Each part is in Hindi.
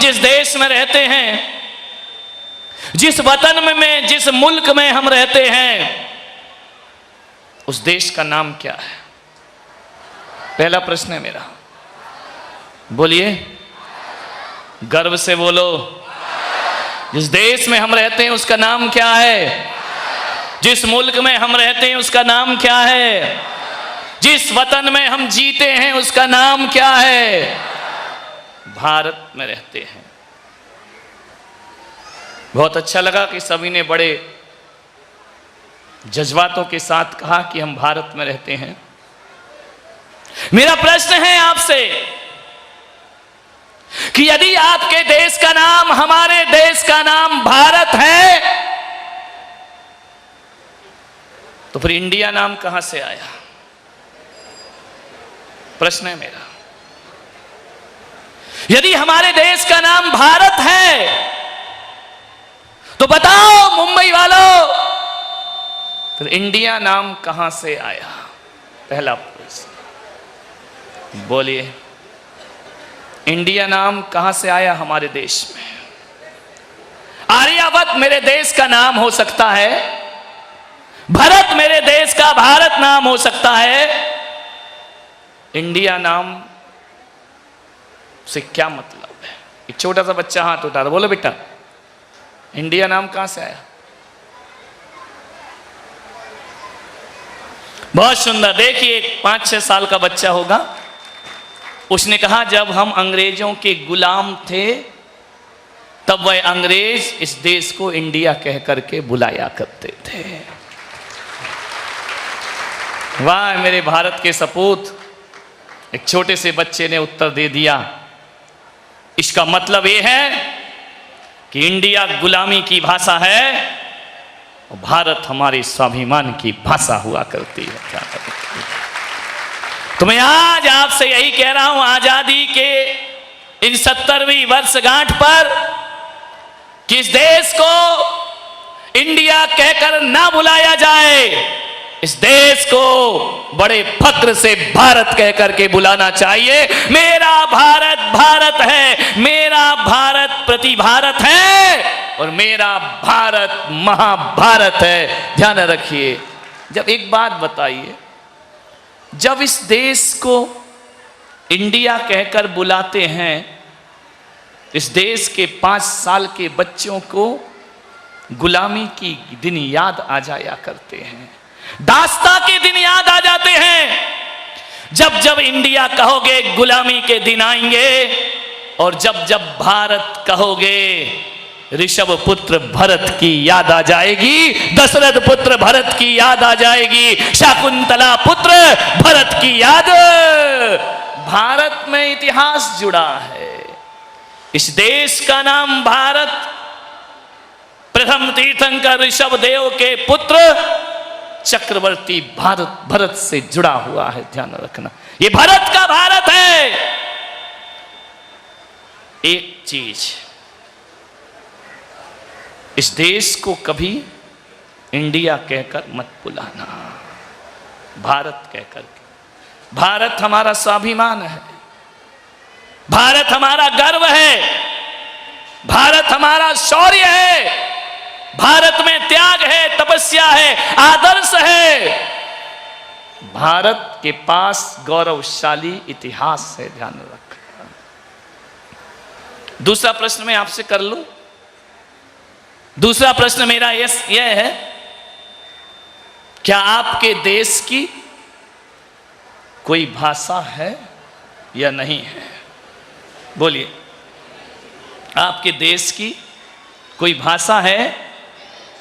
जिस देश में रहते हैं, जिस वतन में, जिस मुल्क में हम रहते हैं, उस देश का नाम क्या है? पहला प्रश्न है मेरा, बोलिए, गर्व से बोलो। जिस देश में हम रहते हैं उसका नाम क्या है? जिस मुल्क में हम रहते हैं उसका नाम क्या है? जिस वतन में हम जीते हैं उसका नाम क्या है? भारत में रहते हैं। बहुत अच्छा लगा कि सभी ने बड़े जज्बातों के साथ कहा कि हम भारत में रहते हैं। मेरा प्रश्न है आपसे कि यदि आपके देश का नाम, हमारे देश का नाम भारत है, तो फिर इंडिया नाम कहां से आया? प्रश्न है मेरा। यदि हमारे देश का नाम भारत है तो बताओ मुंबई वालों, फिर इंडिया नाम कहां से आया? पहला प्रश्न, बोलिए, इंडिया नाम कहां से आया हमारे देश में? आर्यभट्ट मेरे देश का नाम हो सकता है, भरत मेरे देश का भारत नाम हो सकता है, इंडिया नाम से क्या मतलब है? एक छोटा सा बच्चा हाथ उठा रहा, बोलो बेटा, इंडिया नाम कहां से आया? बहुत सुंदर। देखिए, 5-6 साल का बच्चा होगा, उसने कहा जब हम अंग्रेजों के गुलाम थे तब वह अंग्रेज इस देश को इंडिया कह करके बुलाया करते थे। वाह मेरे भारत के सपूत, एक छोटे से बच्चे ने उत्तर दे दिया। इसका मतलब यह है कि इंडिया गुलामी की भाषा है और भारत हमारे स्वाभिमान की भाषा हुआ करती है। क्या तो मैं आज आपसे यही कह रहा हूं, आजादी के इन 70वीं वर्षगांठ पर कि इस देश को इंडिया कहकर ना बुलाया जाए, इस देश को बड़े फक्र से भारत कहकर के बुलाना चाहिए। मेरा भारत भारत है, मेरा भारत प्रति भारत है और मेरा भारत महाभारत है। ध्यान रखिए। जब एक बात बताइए, जब इस देश को इंडिया कहकर बुलाते हैं, इस देश के 5 साल के बच्चों को गुलामी की दिन याद आ जाया करते हैं, दास्ता के दिन याद आ जाते हैं। जब जब इंडिया कहोगे गुलामी के दिन आएंगे, और जब जब भारत कहोगे ऋषभ पुत्र भरत की याद आ जाएगी, दशरथ पुत्र भरत की याद आ जाएगी, शकुंतला पुत्र भरत की याद। भारत में इतिहास जुड़ा है। इस देश का नाम भारत, प्रथम तीर्थंकर ऋषभ देव के पुत्र चक्रवर्ती भरत से जुड़ा हुआ है। ध्यान रखना, ये भरत का भारत है। एक चीज, इस देश को कभी इंडिया कहकर मत बुलाना, भारत कहकर के। भारत हमारा स्वाभिमान है, भारत हमारा गर्व है, भारत हमारा शौर्य है, भारत में त्याग है, तपस्या है, आदर्श है। भारत के पास गौरवशाली इतिहास है। ध्यान रखना। दूसरा प्रश्न मैं आपसे कर लूं। दूसरा प्रश्न मेरा यह है, क्या आपके देश की कोई भाषा है या नहीं है? बोलिए, आपके देश की कोई भाषा है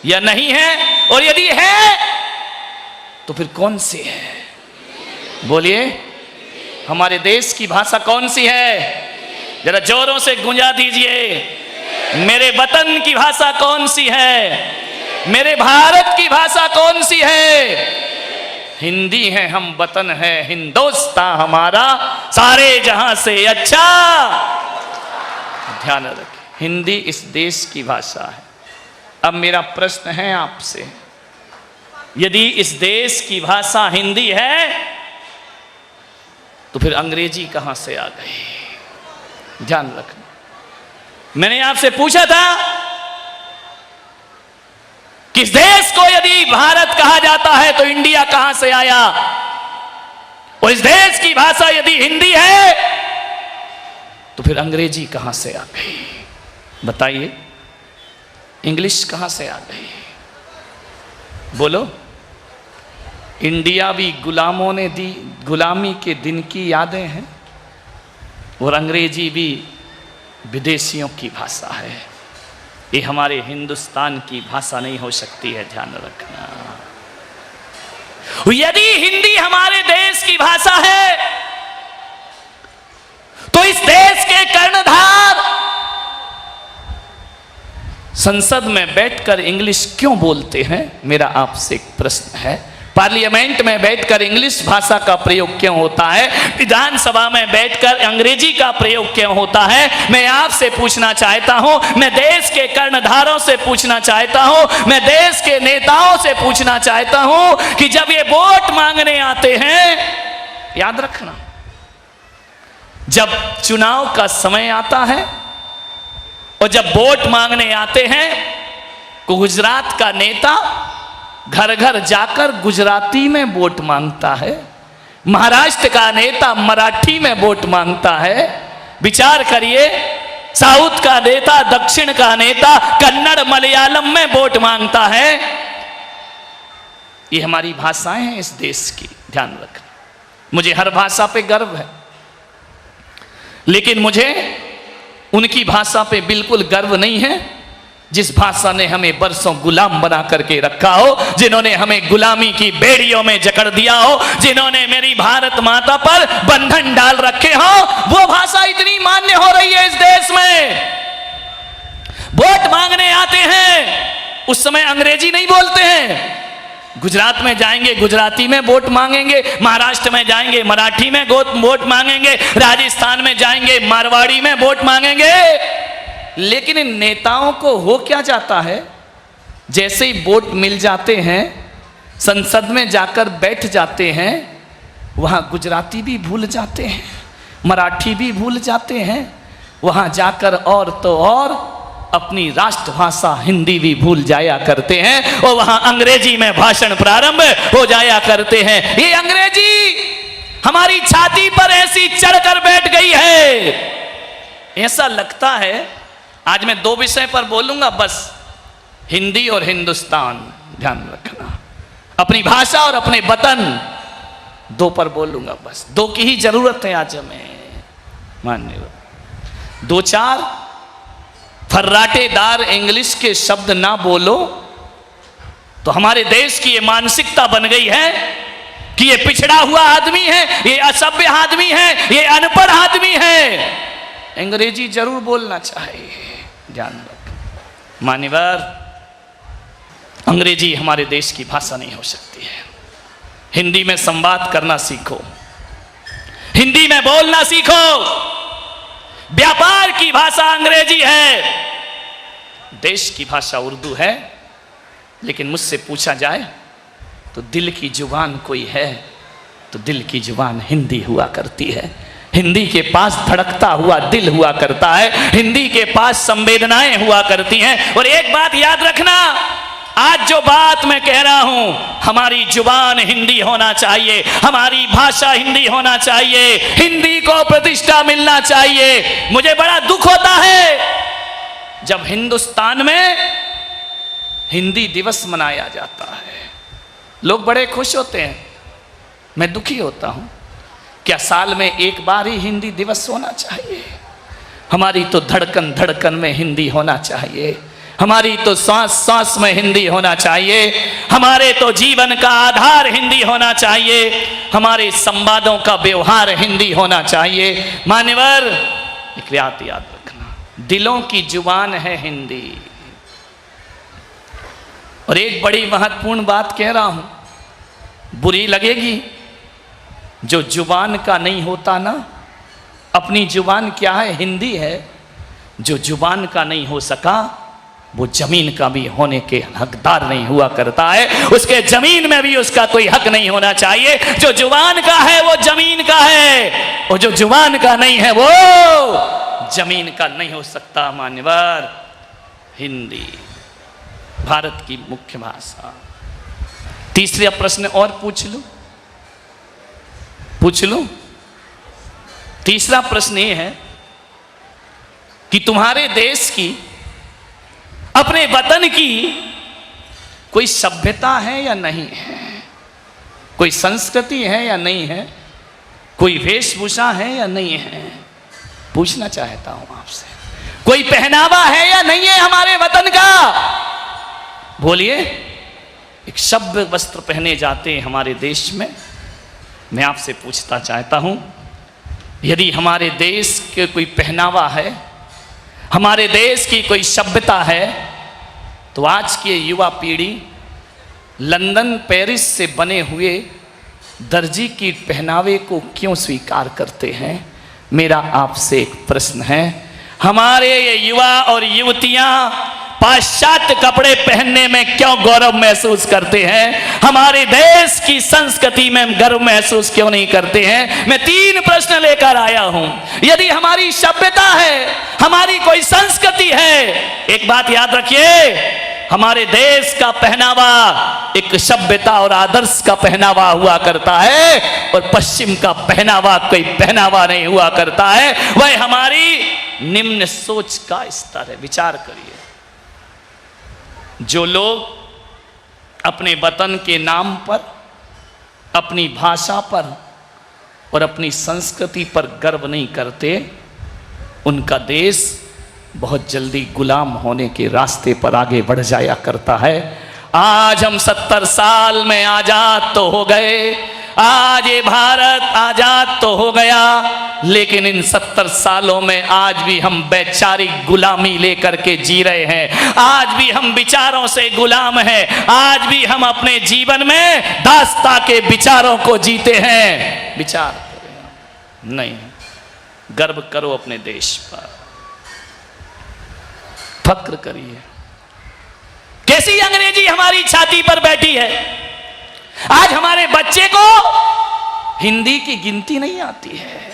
या नहीं है? और यदि है तो फिर कौन सी है? बोलिए, हमारे देश की भाषा कौन सी है? जरा जोरों से गुंजा दीजिए। मेरे वतन की भाषा कौन सी है? मेरे भारत की भाषा कौन सी है? हिंदी है, हम वतन है हिंदुस्तान हमारा, सारे जहां से अच्छा। ध्यान रखें, हिंदी इस देश की भाषा है। अब मेरा प्रश्न है आपसे, यदि इस देश की भाषा हिंदी है तो फिर अंग्रेजी कहां से आ गई? ध्यान रखना। मैंने आपसे पूछा था, किस देश को यदि भारत कहा जाता है तो इंडिया कहां से आया? और इस देश की भाषा यदि हिंदी है तो फिर अंग्रेजी कहां से आ गई? बताइए, इंग्लिश कहां से आ गई? बोलो। इंडिया भी गुलामों ने दी, गुलामी के दिन की यादें हैं, और अंग्रेजी भी विदेशियों की भाषा है। ये हमारे हिंदुस्तान की भाषा नहीं हो सकती है, ध्यान रखना। यदि हिंदी हमारे देश की भाषा है तो इस देश के कर्णधार संसद में बैठकर इंग्लिश क्यों बोलते हैं? मेरा आपसे एक प्रश्न है। पार्लियामेंट में बैठकर इंग्लिश भाषा का प्रयोग क्यों होता है? विधानसभा में बैठकर अंग्रेजी का प्रयोग क्यों होता है? मैं आपसे पूछना चाहता हूं, मैं देश के कर्णधारों से पूछना चाहता हूं, मैं देश के नेताओं से पूछना चाहता हूं कि जब ये वोट मांगने आते हैं, याद रखना, जब चुनाव का समय आता है और जब वोट मांगने आते हैं, गुजरात का नेता घर घर जाकर गुजराती में वोट मांगता है, महाराष्ट्र का नेता मराठी में वोट मांगता है। विचार करिए, साउथ का नेता, दक्षिण का नेता कन्नड़ मलयालम में वोट मांगता है। ये हमारी भाषाएं हैं इस देश की, ध्यान रखना। मुझे हर भाषा पे गर्व है, लेकिन मुझे उनकी भाषा पे बिल्कुल गर्व नहीं है जिस भाषा ने हमें बरसों गुलाम बना करके रखा हो, जिन्होंने हमें गुलामी की बेड़ियों में जकड़ दिया हो, जिन्होंने मेरी भारत माता पर बंधन डाल रखे हो। वो भाषा इतनी मान्य हो रही है इस देश में। वोट मांगने आते हैं, उस समय अंग्रेजी नहीं बोलते हैं। गुजरात में जाएंगे गुजराती में वोट मांगेंगे, महाराष्ट्र में जाएंगे मराठी में वोट मांगेंगे, राजस्थान में जाएंगे मारवाड़ी में वोट मांगेंगे। लेकिन इन नेताओं को हो क्या जाता है, जैसे ही वोट मिल जाते हैं, संसद में जाकर बैठ जाते हैं, वहां गुजराती भी भूल जाते हैं, मराठी भी भूल जाते हैं, वहां जाकर और तो और अपनी राष्ट्रभाषा हिंदी भी भूल जाया करते हैं, और वहां अंग्रेजी में भाषण प्रारंभ हो जाया करते हैं। ये अंग्रेजी हमारी छाती पर ऐसी चढ़कर बैठ गई है, ऐसा लगता है। आज मैं दो विषय पर बोलूंगा बस, हिंदी और हिंदुस्तान, ध्यान रखना। अपनी भाषा और अपने वतन, दो पर बोलूंगा बस। दो की ही जरूरत है आज हमें, माननीय। दो चार फर्राटेदार इंग्लिश के शब्द ना बोलो तो हमारे देश की ये मानसिकता बन गई है कि ये पिछड़ा हुआ आदमी है, ये असभ्य आदमी है, ये अनपढ़ आदमी है। अंग्रेजी जरूर बोलना चाहिए, ध्यान रख मान्यवर। अंग्रेजी हमारे देश की भाषा नहीं हो सकती है। हिंदी में संवाद करना सीखो, हिंदी में बोलना सीखो। व्यापार की भाषा अंग्रेजी है, देश की भाषा उर्दू है। लेकिन मुझसे पूछा जाए तो दिल की जुबान कोई है तो दिल की जुबान हिंदी हुआ करती है। हिंदी के पास धड़कता हुआ दिल हुआ करता है, हिंदी के पास संवेदनाएं हुआ करती हैं। और एक बात याद रखना, आज जो बात मैं कह रहा हूं, हमारी जुबान हिंदी होना चाहिए, हमारी भाषा हिंदी होना चाहिए, हिंदी को प्रतिष्ठा मिलना चाहिए। मुझे बड़ा दुख होता है जब हिंदुस्तान में हिंदी दिवस मनाया जाता है, लोग बड़े खुश होते हैं, मैं दुखी होता हूं। क्या साल में एक बार ही हिंदी दिवस होना चाहिए? हमारी तो धड़कन धड़कन में हिंदी होना चाहिए, हमारी तो सांस सांस में हिंदी होना चाहिए, हमारे तो जीवन का आधार हिंदी होना चाहिए, हमारे संवादों का व्यवहार हिंदी होना चाहिए। मान्यवर, एक बात याद रखना, दिलों की जुबान है हिंदी। और एक बड़ी महत्वपूर्ण बात कह रहा हूं, बुरी लगेगी, जो जुबान का नहीं होता ना, अपनी जुबान क्या है? हिंदी है। जो जुबान का नहीं हो सका वो जमीन का भी होने के हकदार नहीं हुआ करता है, उसके जमीन में भी उसका कोई हक नहीं होना चाहिए। जो जुबान का है वो जमीन का है, और जो जुबान का नहीं है वो जमीन का नहीं हो सकता मान्यवर। हिंदी भारत की मुख्य भाषा। तीसरा प्रश्न और पूछ लूं। तीसरा प्रश्न ये है कि तुम्हारे देश की, अपने वतन की कोई सभ्यता है या नहीं है, कोई संस्कृति है या नहीं है, कोई वेशभूषा है या नहीं है, पूछना चाहता हूं आपसे। कोई पहनावा है या नहीं है हमारे वतन का? बोलिए। एक सभ्य वस्त्र पहने जाते हैं हमारे देश में। मैं आपसे पूछता चाहता हूं, यदि हमारे देश के कोई पहनावा है, हमारे देश की कोई सभ्यता है, तो आज की युवा पीढ़ी लंदन पेरिस से बने हुए दर्जी की पहनावे को क्यों स्वीकार करते हैं? मेरा आपसे एक प्रश्न है। हमारे ये युवा और युवतियां पाश्चात्य कपड़े पहनने में क्यों गौरव महसूस करते हैं? हमारे देश की संस्कृति में गर्व महसूस क्यों नहीं करते हैं? मैं 3 प्रश्न लेकर आया हूं। यदि हमारी सभ्यता है, हमारी कोई संस्कृति है, एक बात याद रखिए, हमारे देश का पहनावा एक सभ्यता और आदर्श का पहनावा हुआ करता है, और पश्चिम का पहनावा कोई पहनावा नहीं हुआ करता है। वह हमारी निम्न सोच का स्तर है। विचार करिए। जो लोग अपने वतन के नाम पर, अपनी भाषा पर और अपनी संस्कृति पर गर्व नहीं करते, उनका देश बहुत जल्दी गुलाम होने के रास्ते पर आगे बढ़ जाया करता है। आज हम 70 साल में आजाद तो हो गए, आज ये भारत आजाद तो हो गया, लेकिन इन 70 सालों में आज भी हम वैचारिक गुलामी लेकर के जी रहे हैं। आज भी हम विचारों से गुलाम हैं। आज भी हम अपने जीवन में दास्ता के विचारों को जीते हैं। विचार करें, नहीं, गर्व करो अपने देश पर, फक्र करिए। कैसी अंग्रेजी हमारी छाती पर बैठी है। आज हमारे बच्चे को हिंदी की गिनती नहीं आती है।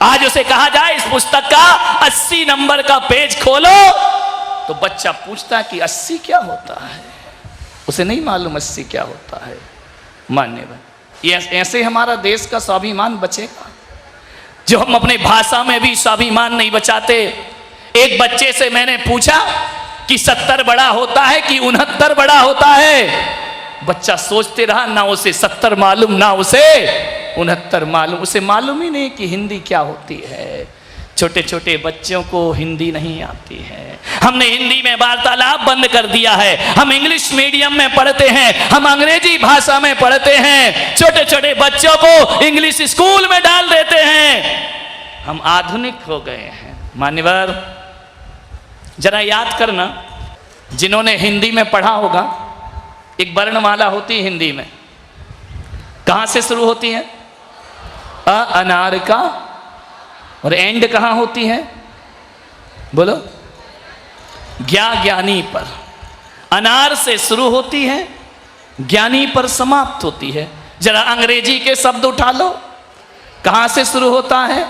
आज उसे कहा जाए इस पुस्तक का 80 नंबर का पेज खोलो, तो बच्चा पूछता है कि 80 क्या होता है। उसे नहीं मालूम 80 क्या होता है। मान्यवर, ऐसे हमारा देश का स्वाभिमान बचेगा, जो हम अपने भाषा में भी स्वाभिमान नहीं बचाते। एक बच्चे से मैंने पूछा कि 70 बड़ा होता है कि 69 बड़ा होता है। बच्चा सोचते रहा, ना उसे 70 मालूम, ना उसे 69 मालूम। उसे मालूम ही नहीं कि हिंदी क्या होती है। छोटे छोटे बच्चों को हिंदी नहीं आती है। हमने हिंदी में वार्तालाप बंद कर दिया है। हम इंग्लिश मीडियम में पढ़ते हैं, हम अंग्रेजी भाषा में पढ़ते हैं। छोटे छोटे बच्चों को इंग्लिश स्कूल में डाल देते हैं। हम आधुनिक हो गए हैं। मान्यवर, जरा याद करना, जिन्होंने हिंदी में पढ़ा होगा, एक वर्णमाला होती है हिंदी में, कहां से शुरू होती है? अ अनार का, और एंड कहां होती है? बोलो। ज्ञानी पर। अनार से शुरू होती है, ज्ञानी पर समाप्त होती है। जरा अंग्रेजी के शब्द उठा लो, कहां से शुरू होता है?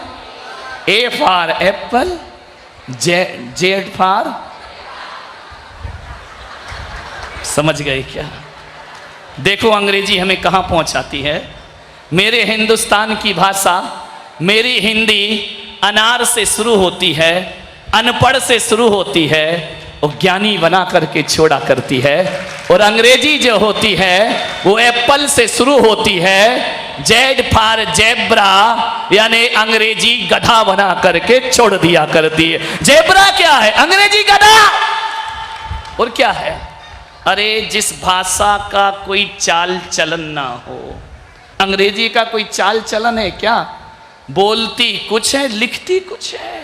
A for Apple, Z for, समझ गए क्या? देखो अंग्रेजी हमें कहां पहुंचाती है। मेरे हिंदुस्तान की भाषा, मेरी हिंदी अनार से शुरू होती है, अनपढ़ से शुरू होती है और ज्ञानी बना करके छोड़ा करती है। और अंग्रेजी जो होती है वो एप्पल से शुरू होती है, जेड फॉर जेब्रा, यानी अंग्रेजी गधा बना करके छोड़ दिया करती है। जेब्रा क्या है? अंग्रेजी गधा। और क्या है? अरे जिस भाषा का कोई चाल चलन ना हो, अंग्रेजी का कोई चाल चलन है क्या? बोलती कुछ है, लिखती कुछ है।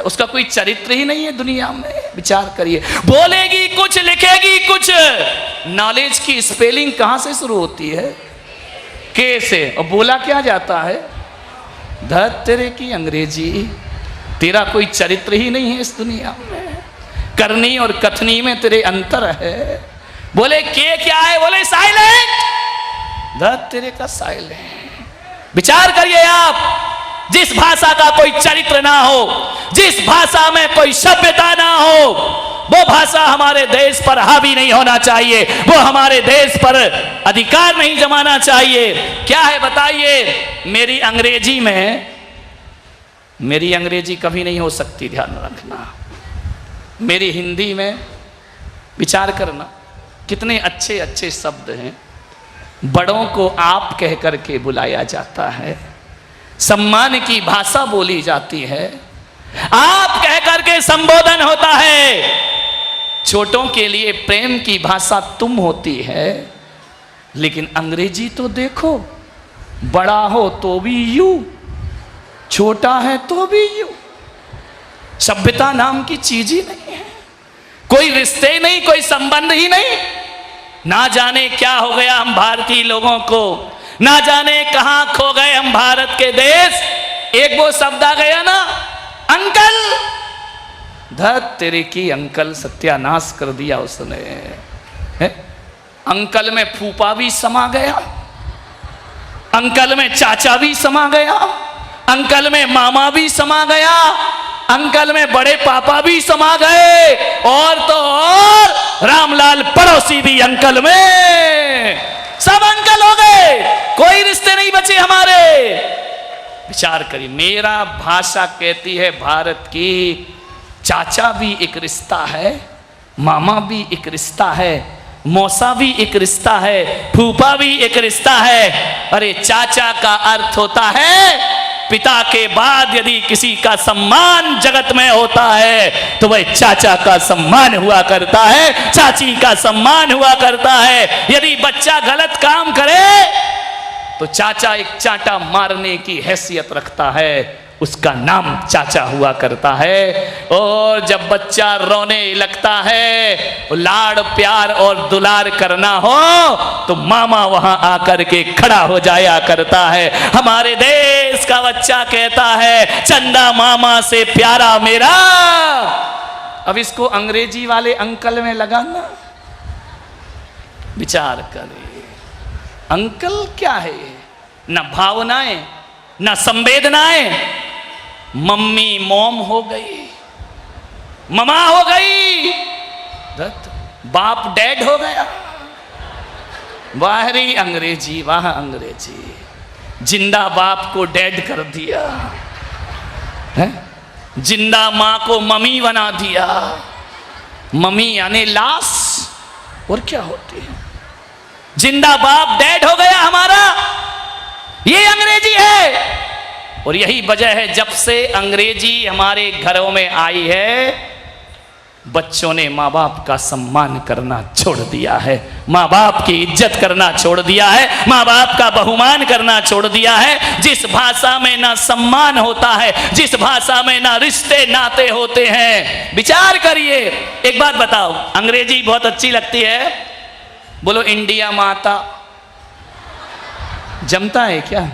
उसका कोई चरित्र ही नहीं है दुनिया में। विचार करिए, बोलेगी कुछ, लिखेगी कुछ। नॉलेज की स्पेलिंग कहां से शुरू होती है? के से, और बोला क्या जाता है? धत तेरे की अंग्रेजी। तेरा कोई चरित्र ही नहीं है इस दुनिया में। करनी और कथनी में तेरे अंतर है। बोले के क्या है? बोले साइलेंट। धत तेरे का साइलेंट। विचार करिए आप, जिस भाषा का कोई चरित्र ना हो, जिस भाषा में कोई सभ्यता ना हो, वो भाषा हमारे देश पर हावी नहीं होना चाहिए, वो हमारे देश पर अधिकार नहीं जमाना चाहिए। क्या है बताइए? मेरी अंग्रेजी कभी नहीं हो सकती, ध्यान रखना। मेरी हिंदी में विचार करना, कितने अच्छे अच्छे शब्द हैं। बड़ों को आप कह करके बुलाया जाता है, सम्मान की भाषा बोली जाती है, आप कह करके संबोधन होता है। छोटों के लिए प्रेम की भाषा तुम होती है। लेकिन अंग्रेजी तो देखो, बड़ा हो तो भी यू, छोटा है तो भी यू। सभ्यता नाम की चीज ही नहीं है, कोई रिश्ते नहीं, कोई संबंध ही नहीं। ना जाने क्या हो गया हम भारतीय लोगों को, ना जाने कहां खो गए हम भारत के देश। एक वो शब्द आ गया ना, अंकल। धत तेरे की अंकल, सत्यानाश कर दिया उसने। अंकल में फूफा भी समा गया, अंकल में चाचा भी समा गया, अंकल में मामा भी समा गया, अंकल में बड़े पापा भी समा गए, और तो और रामलाल पड़ोसी भी अंकल में। सब अंकल हो गए, कोई रिश्ते नहीं बचे हमारे। विचार करिए, मेरा भाषा कहती है भारत की, चाचा भी एक रिश्ता है, मामा भी एक रिश्ता है, मौसा भी एक रिश्ता है, फूफा भी एक रिश्ता है। अरे चाचा का अर्थ होता है पिता के बाद यदि किसी का सम्मान जगत में होता है तो वह चाचा का सम्मान हुआ करता है, चाची का सम्मान हुआ करता है। यदि बच्चा गलत काम करे तो चाचा एक चांटा मारने की हैसियत रखता है, उसका नाम चाचा हुआ करता है। और जब बच्चा रोने लगता है, लाड़ प्यार और दुलार करना हो तो मामा वहां आकर के खड़ा हो जाया करता है। हमारे देश का बच्चा कहता है, चंदा मामा से प्यारा मेरा। अब इसको अंग्रेजी वाले अंकल में लगाना, विचार करें, अंकल क्या है? ना भावनाएं, ना संवेदनाएं। मम्मी मॉम हो गई, ममा हो गई, बाप डैड हो गया। बाहरी अंग्रेजी, वाह अंग्रेजी, जिंदा बाप को डैड कर दिया है? जिंदा माँ को मम्मी बना दिया। मम्मी यानी लाश, और क्या होती है? जिंदा बाप डैड हो गया हमारा, ये अंग्रेजी है। और यही वजह है, जब से अंग्रेजी हमारे घरों में आई है, बच्चों ने माँ बाप का सम्मान करना छोड़ दिया है, माँ बाप की इज्जत करना छोड़ दिया है, माँ बाप का बहुमान करना छोड़ दिया है। जिस भाषा में ना सम्मान होता है, जिस भाषा में ना रिश्ते नाते होते हैं। विचार करिए, एक बात बताओ, अंग्रेजी बहुत अच्छी लगती है, बोलो इंडिया माता। जमता है क्या?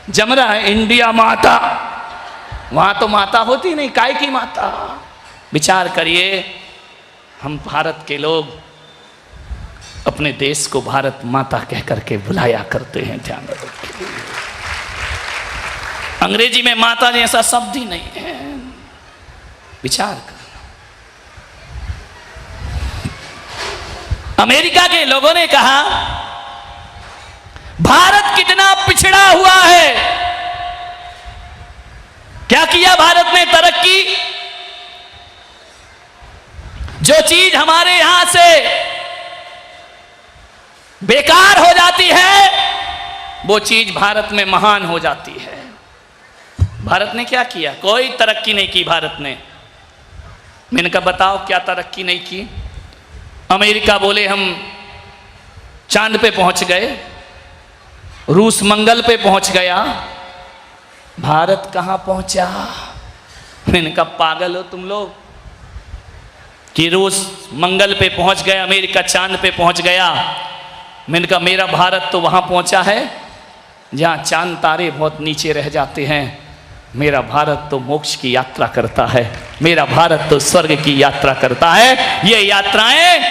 जम रहा है इंडिया माता, वहां तो माता होती नहीं, काय की माता? विचार करिए, हम भारत के लोग अपने देश को भारत माता कह करके बुलाया करते हैं। ध्यान रखिए, अंग्रेजी में माता जैसा शब्द ही नहीं है। विचार कर, अमेरिका के लोगों ने कहा भारत कितना पिछड़ा हुआ है। क्या किया भारत ने तरक्की? जो चीज हमारे यहां से बेकार हो जाती है, वो चीज भारत में महान हो जाती है। भारत ने क्या किया? कोई तरक्की नहीं की भारत ने। मैंने कहा बताओ क्या तरक्की नहीं की? अमेरिका बोले हम चांद पे पहुंच गए, रूस मंगल पे पहुंच गया, भारत कहां पहुंचा? मैंने कहा पागल हो तुम लोग कि रूस मंगल पे पहुंच गया, अमेरिका चांद पे पहुंच गया। मैंने कहा मेरा भारत तो वहां पहुंचा है जहां चांद तारे बहुत नीचे रह जाते हैं। मेरा भारत तो मोक्ष की यात्रा करता है, मेरा भारत तो स्वर्ग की यात्रा करता है। ये यात्राएं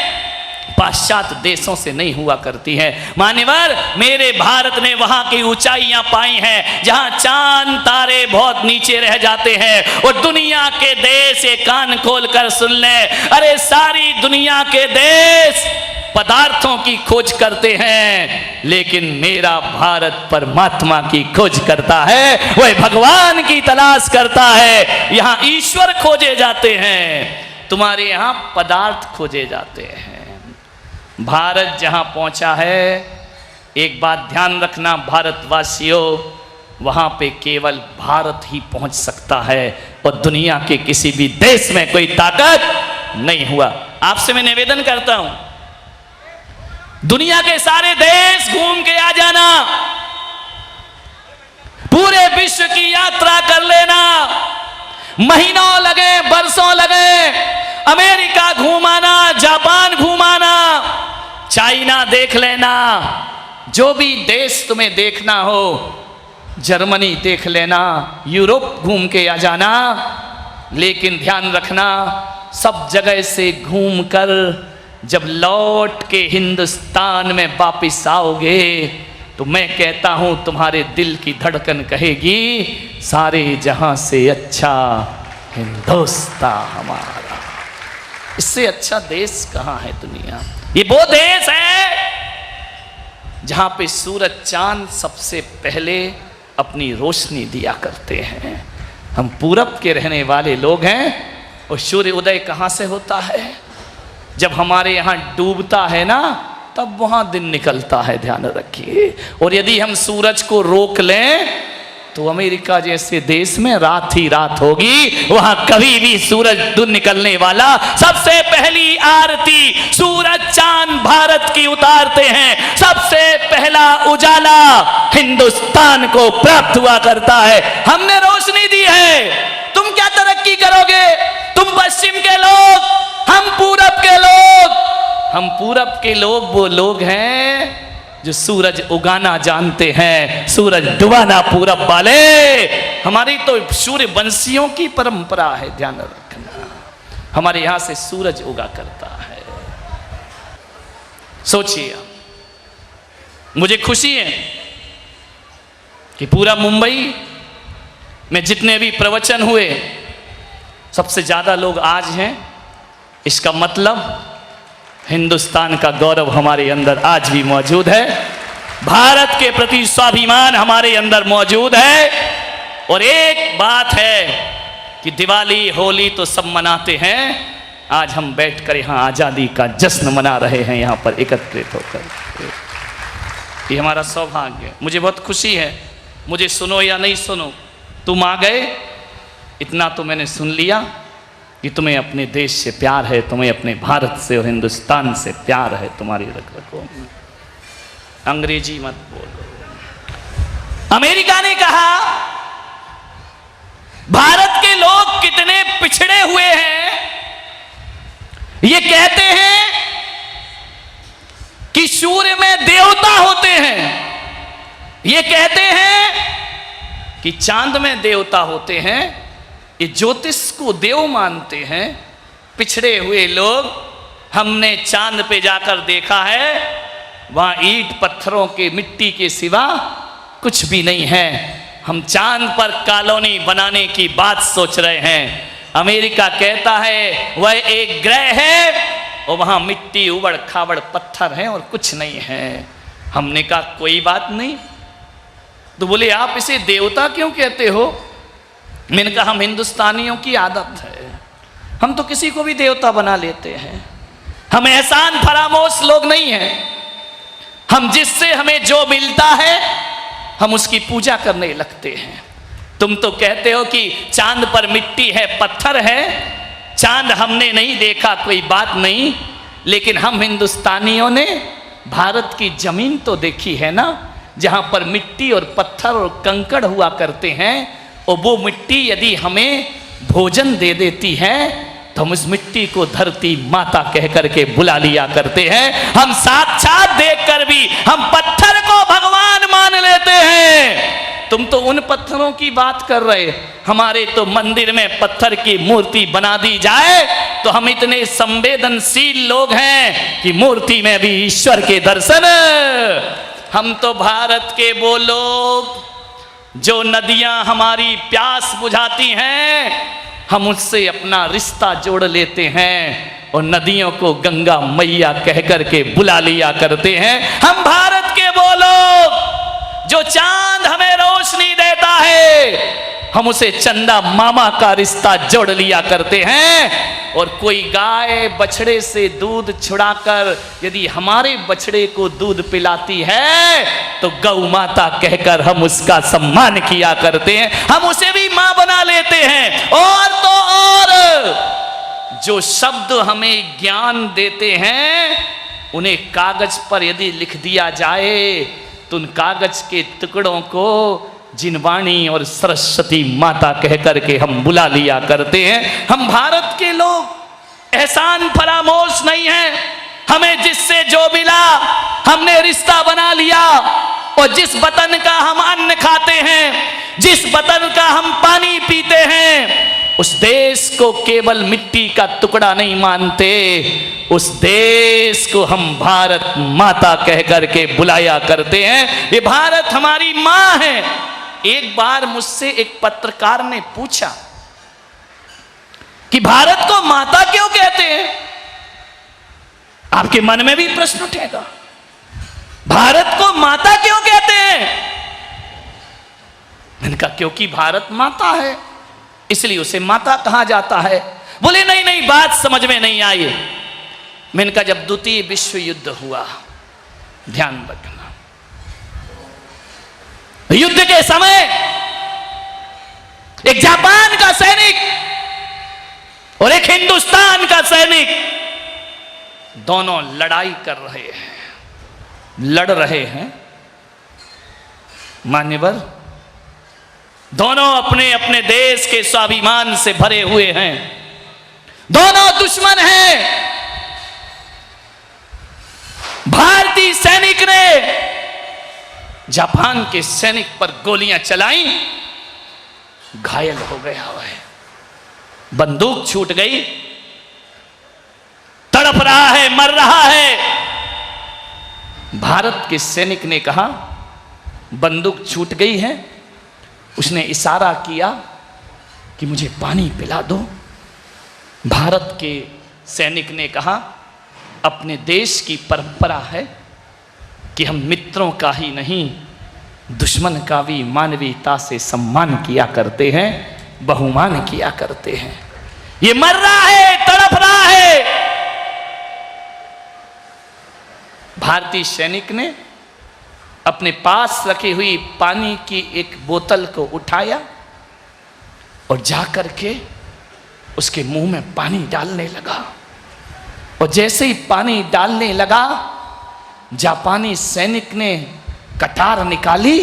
पाश्चात्य देशों से नहीं हुआ करती है। मान्यवर, मेरे भारत ने वहां की ऊंचाइयां पाई हैं जहां चांद तारे बहुत नीचे रह जाते हैं। और दुनिया के देश ये कान खोल कर सुन ले, अरे सारी दुनिया के देश पदार्थों की खोज करते हैं, लेकिन मेरा भारत परमात्मा की खोज करता है, वह भगवान की तलाश करता है। यहां ईश्वर खोजे जाते हैं, तुम्हारे यहां पदार्थ खोजे जाते हैं। भारत जहां पहुंचा है, एक बात ध्यान रखना भारतवासियों, वहां पे केवल भारत ही पहुंच सकता है और दुनिया के किसी भी देश में कोई ताकत नहीं हुआ। आपसे मैं निवेदन करता हूं, दुनिया के सारे देश घूम के आ जाना, पूरे विश्व की यात्रा कर लेना, महीनों लगे बरसों लगे, अमेरिका घूमाना, जापान घूमाना, चाइना देख लेना, जो भी देश तुम्हें देखना हो, जर्मनी देख लेना, यूरोप घूम के आ जाना, लेकिन ध्यान रखना सब जगह से घूमकर जब लौट के हिंदुस्तान में वापिस आओगे तो मैं कहता हूं तुम्हारे दिल की धड़कन कहेगी, सारे जहां से अच्छा हिंदुस्तान हमारा। इससे अच्छा देश कहां है दुनिया? ये वो देश है जहां पे सूरज चांद सबसे पहले अपनी रोशनी दिया करते हैं। हम पूरब के रहने वाले लोग हैं और सूर्य उदय कहां से होता है? जब हमारे यहाँ डूबता है ना, तब वहां दिन निकलता है, ध्यान रखिए। और यदि हम सूरज को रोक लें तो अमेरिका जैसे देश में रात ही रात होगी, वहां कभी भी सूरज दिन निकलने वाला। सबसे पहली आरती सूरज चांद भारत की उतारते हैं, सबसे पहला उजाला हिंदुस्तान को प्राप्त हुआ करता है। हमने रोशनी दी है, तुम क्या तरक्की करोगे? तुम पश्चिम के लोग, हम पूरब के लोग। हम पूरब के लोग वो लोग हैं जो सूरज उगाना जानते हैं, सूरज डुबाना पूरब वाले। हमारी तो सूर्य वंशियों की परंपरा है, ध्यान रखना। हमारे यहां से सूरज उगा करता है। सोचिए, मुझे खुशी है कि पूरा मुंबई में जितने भी प्रवचन हुए, सबसे ज्यादा लोग आज हैं। इसका मतलब हिंदुस्तान का गौरव हमारे अंदर आज भी मौजूद है, भारत के प्रति स्वाभिमान हमारे अंदर मौजूद है। और एक बात है कि दिवाली होली तो सब मनाते हैं, आज हम बैठकर यहाँ आज़ादी का जश्न मना रहे हैं, यहाँ पर एकत्रित होकर। ये हमारा सौभाग्य है। मुझे बहुत खुशी है, मुझे सुनो या नहीं सुनो, तुम आ गए, इतना तो मैंने सुन लिया कि तुम्हें अपने देश से प्यार है, तुम्हें अपने भारत से और हिंदुस्तान से प्यार है। तुम्हारी रखो, अंग्रेजी मत बोलो। अमेरिका ने कहा भारत के लोग कितने पिछड़े हुए हैं। ये कहते हैं कि सूर्य में देवता होते हैं, ये कहते हैं कि चांद में देवता होते हैं, ये ज्योतिष को देव मानते हैं। पिछड़े हुए लोग, हमने चांद पे जाकर देखा है, वहां ईंट पत्थरों के मिट्टी के सिवा कुछ भी नहीं है। हम चांद पर कॉलोनी बनाने की बात सोच रहे हैं। अमेरिका कहता है वह एक ग्रह है और वहां मिट्टी उबड़ खाबड़ पत्थर है और कुछ नहीं है। हमने कहा कोई बात नहीं। तो बोले आप इसे देवता क्यों कहते हो? मैंने कहा हम हिंदुस्तानियों की आदत है, हम तो किसी को भी देवता बना लेते हैं। हम एहसान फरामोश लोग नहीं हैं। हम जिससे हमें जो मिलता है हम उसकी पूजा करने लगते हैं। तुम तो कहते हो कि चांद पर मिट्टी है, पत्थर है, चांद हमने नहीं देखा, कोई बात नहीं, लेकिन हम हिंदुस्तानियों ने भारत की जमीन तो देखी है ना, जहां पर मिट्टी और पत्थर और कंकड़ हुआ करते हैं। और वो मिट्टी यदि हमें भोजन दे देती है तो हम उस मिट्टी को धरती माता कह करके बुला लिया करते हैं। हम साक्षात देखकर भी हम पत्थर को भगवान मान लेते हैं। तुम तो उन पत्थरों की बात कर रहे, हमारे तो मंदिर में पत्थर की मूर्ति बना दी जाए तो हम इतने संवेदनशील लोग हैं कि मूर्ति में भी ईश्वर के दर्शन। हम तो भारत के वो लोग जो नदियां हमारी प्यास बुझाती हैं, हम उससे अपना रिश्ता जोड़ लेते हैं और नदियों को गंगा मैया कह करके बुला लिया करते हैं। हम भारत के वो लोग जो चांद हमें रोशनी देता है, हम उसे चंदा मामा का रिश्ता जोड़ लिया करते हैं। और कोई गाय बछड़े से दूध छुड़ाकर यदि हमारे बछड़े को दूध पिलाती है तो गौ माता कहकर हम उसका सम्मान किया करते हैं, हम उसे भी मां बना लेते हैं। और तो और जो शब्द हमें ज्ञान देते हैं उन्हें कागज पर यदि लिख दिया जाए तो उन कागज के टुकड़ों को जिनवाणी और सरस्वती माता कह करके हम बुला लिया करते हैं। हम भारत के लोग एहसान फरामोश नहीं हैं। हमें जिससे जो मिला हमने रिश्ता बना लिया, और जिस वतन का हम अन्न खाते हैं, जिस वतन का हम पानी पीते हैं, उस देश को केवल मिट्टी का टुकड़ा नहीं मानते, उस देश को हम भारत माता कह करके बुलाया करते हैं। ये भारत हमारी मां है। एक बार मुझसे एक पत्रकार ने पूछा कि भारत को माता क्यों कहते हैं? आपके मन में भी प्रश्न उठेगा, भारत को माता क्यों कहते हैं? मैंने कहा क्योंकि भारत माता है इसलिए उसे माता कहा जाता है। बोले नहीं नहीं, बात समझ में नहीं आई। मैंने कहा जब द्वितीय विश्व युद्ध हुआ, ध्यान रखना, युद्ध के समय एक जापान का सैनिक और एक हिंदुस्तान का सैनिक दोनों लड़ाई कर रहे हैं, लड़ रहे हैं। मान्यवर, दोनों अपने अपने देश के स्वाभिमान से भरे हुए हैं, दोनों दुश्मन हैं। भारतीय सैनिक ने जापान के सैनिक पर गोलियां चलाई, घायल हो गया है, बंदूक छूट गई, तड़प रहा है, मर रहा है। भारत के सैनिक ने कहा बंदूक छूट गई है, उसने इशारा किया कि मुझे पानी पिला दो। भारत के सैनिक ने कहा अपने देश की परंपरा है कि हम मित्रों का ही नहीं दुश्मन का भी मानवीयता से सम्मान किया करते हैं, बहुमान किया करते हैं। ये मर रहा है, तड़प रहा है। भारतीय सैनिक ने अपने पास रखी हुई पानी की एक बोतल को उठाया और जाकर के उसके मुंह में पानी डालने लगा, और जैसे ही पानी डालने लगा जापानी सैनिक ने कटार निकाली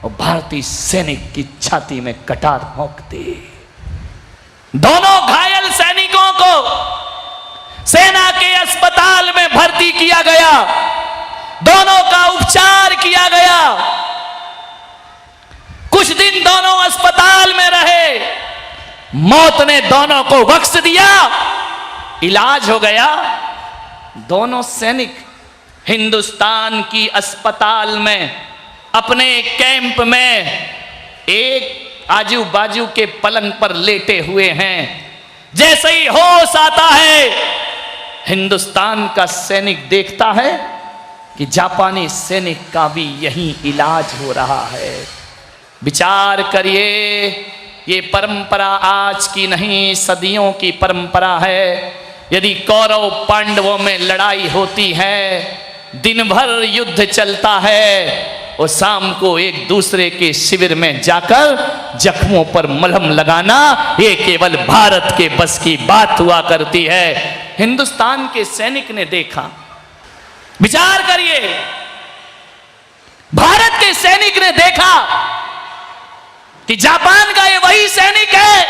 और भारतीय सैनिक की छाती में कटार भोंक दी। दोनों घायल सैनिकों को सेना के अस्पताल में भर्ती किया गया, दोनों का उपचार किया गया। कुछ दिन दोनों अस्पताल में रहे, मौत ने दोनों को बख्श दिया, इलाज हो गया। दोनों सैनिक हिंदुस्तान की अस्पताल में अपने कैंप में एक आजू बाजू के पलंग पर लेटे हुए हैं। जैसे ही होश आता है, हिंदुस्तान का सैनिक देखता है कि जापानी सैनिक का भी यही इलाज हो रहा है। विचार करिए, ये परंपरा आज की नहीं, सदियों की परंपरा है। यदि कौरव पांडवों में लड़ाई होती है, दिन भर युद्ध चलता है, और शाम को एक दूसरे के शिविर में जाकर जख्मों पर मलहम लगाना, ये केवल भारत के बस की बात हुआ करती है। हिंदुस्तान के सैनिक ने देखा, विचार करिए, भारत के सैनिक ने देखा कि जापान का ये वही सैनिक है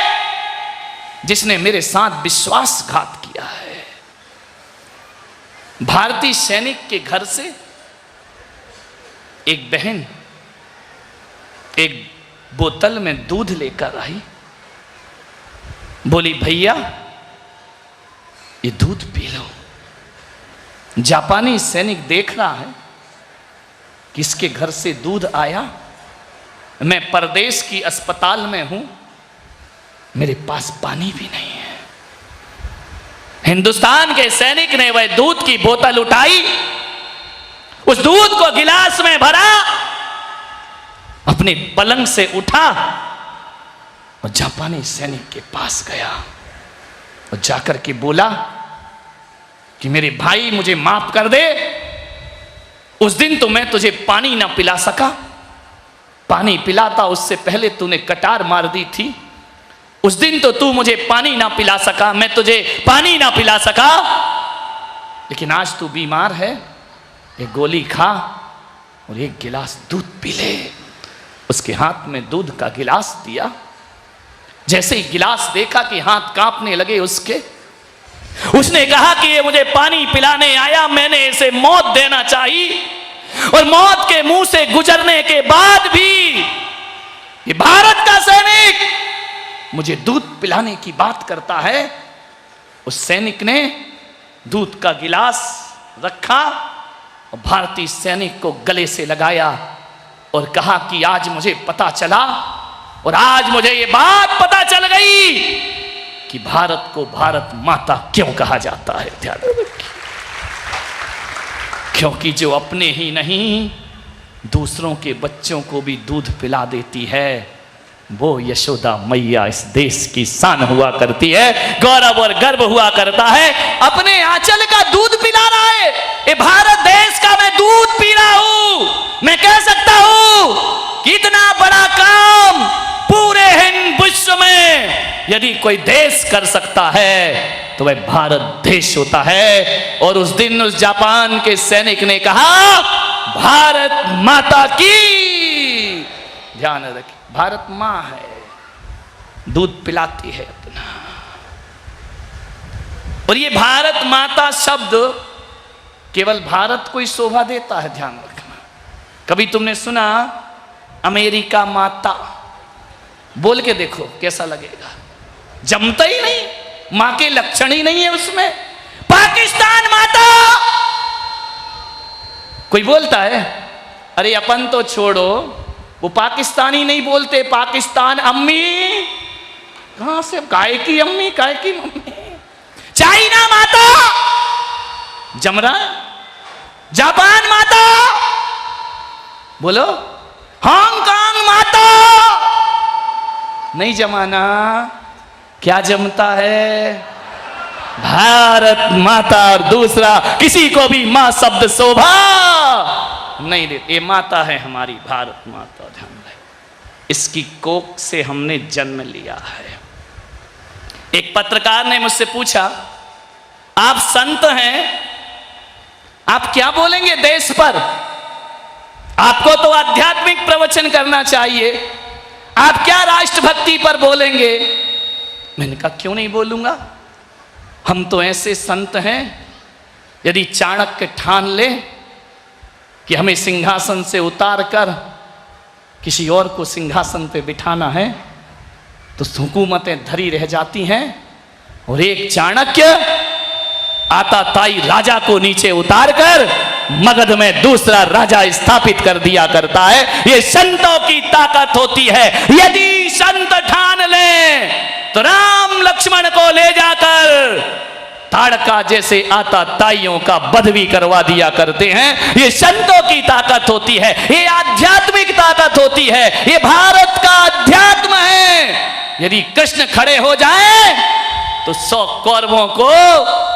जिसने मेरे साथ विश्वासघात किया है। भारतीय सैनिक के घर से एक बहन एक बोतल में दूध लेकर आई, बोली भैया ये दूध पी लो। जापानी सैनिक देख रहा है किसके घर से दूध आया। मैं परदेश की अस्पताल में हूं, मेरे पास पानी भी नहीं है। हिंदुस्तान के सैनिक ने वह दूध की बोतल उठाई, उस दूध को गिलास में भरा, अपने पलंग से उठा और जापानी सैनिक के पास गया और जाकर के बोला कि मेरे भाई मुझे माफ कर दे, उस दिन तो मैं तुझे पानी ना पिला सका, पानी पिलाता उससे पहले तूने कटार मार दी थी। उस दिन तो तू मुझे पानी ना पिला सका, मैं तुझे पानी ना पिला सका, लेकिन आज तू बीमार है, एक गोली खा और एक गिलास दूध पी ले। उसके हाथ में दूध का गिलास दिया। जैसे ही गिलास देखा कि हाथ कांपने लगे उसके, उसने कहा कि ये मुझे पानी पिलाने आया, मैंने इसे मौत देना चाहिए, और मौत के मुंह से गुजरने के बाद भी ये भारत का सैनिक मुझे दूध पिलाने की बात करता है। उस सैनिक ने दूध का गिलास रखा और भारतीय सैनिक को गले से लगाया और कहा कि आज मुझे पता चला, और आज मुझे ये बात पता चल गई कि भारत को भारत माता क्यों कहा जाता है। ध्यान रखिए, क्योंकि जो अपने ही नहीं दूसरों के बच्चों को भी दूध पिला देती है, वो यशोदा मैया इस देश की शान हुआ करती है, गौरव और गर्व हुआ करता है। अपने आंचल का दूध पिला रहा है, ये भारत देश का मैं दूध पी रहा हूं। मैं कह सकता हूं कि इतना बड़ा काम पूरे हिंद विश्व में यदि कोई देश कर सकता है तो वह भारत देश होता है। और उस दिन उस जापान के सैनिक ने कहा, भारत माता की, ध्यान रखिए, भारत मां है, दूध पिलाती है अपना। और ये भारत माता शब्द केवल भारत को ही शोभा देता है, ध्यान रखना। कभी तुमने सुना अमेरिका माता? बोल के देखो कैसा लगेगा, जमता ही नहीं, मां के लक्षण ही नहीं है उसमें। पाकिस्तान माता, कोई बोलता है, अरे अपन तो छोड़ो, वो पाकिस्तानी नहीं बोलते, पाकिस्तान अम्मी, कहां से, काय की अम्मी, काय की मम्मी। चाइना माता जम रहा है, जापान माता, बोलो, हांगकांग माता, नहीं जमाना, क्या जमता है, भारत माता। और दूसरा, किसी को भी मां शब्द शोभा नहीं देते, ये माता है हमारी भारत माता, ध्यान रहे, इसकी कोख से हमने जन्म लिया है। एक पत्रकार ने मुझसे पूछा, आप संत हैं, आप क्या बोलेंगे देश पर? आपको तो आध्यात्मिक प्रवचन करना चाहिए, आप क्या राष्ट्रभक्ति पर बोलेंगे? मैंने कहा क्यों नहीं बोलूंगा, हम तो ऐसे संत हैं, यदि चाणक्य ठान ले कि हमें सिंहासन से उतार कर किसी और को सिंहासन पे बिठाना है, तो हुकूमतें धरी रह जाती हैं, और एक चाणक्य आताताई राजा को नीचे उतार कर मगध में दूसरा राजा स्थापित कर दिया करता है। ये संतों की ताकत होती है। यदि संत ठान ले तो राम लक्ष्मण को ले जाकर ताड़का जैसे आताताइयों का वध भी करवा दिया करते हैं। ये संतों की ताकत होती है, ये आध्यात्मिक ताकत होती है, ये भारत का अध्यात्म है। यदि कृष्ण खड़े हो जाएं तो 100 कौरवों को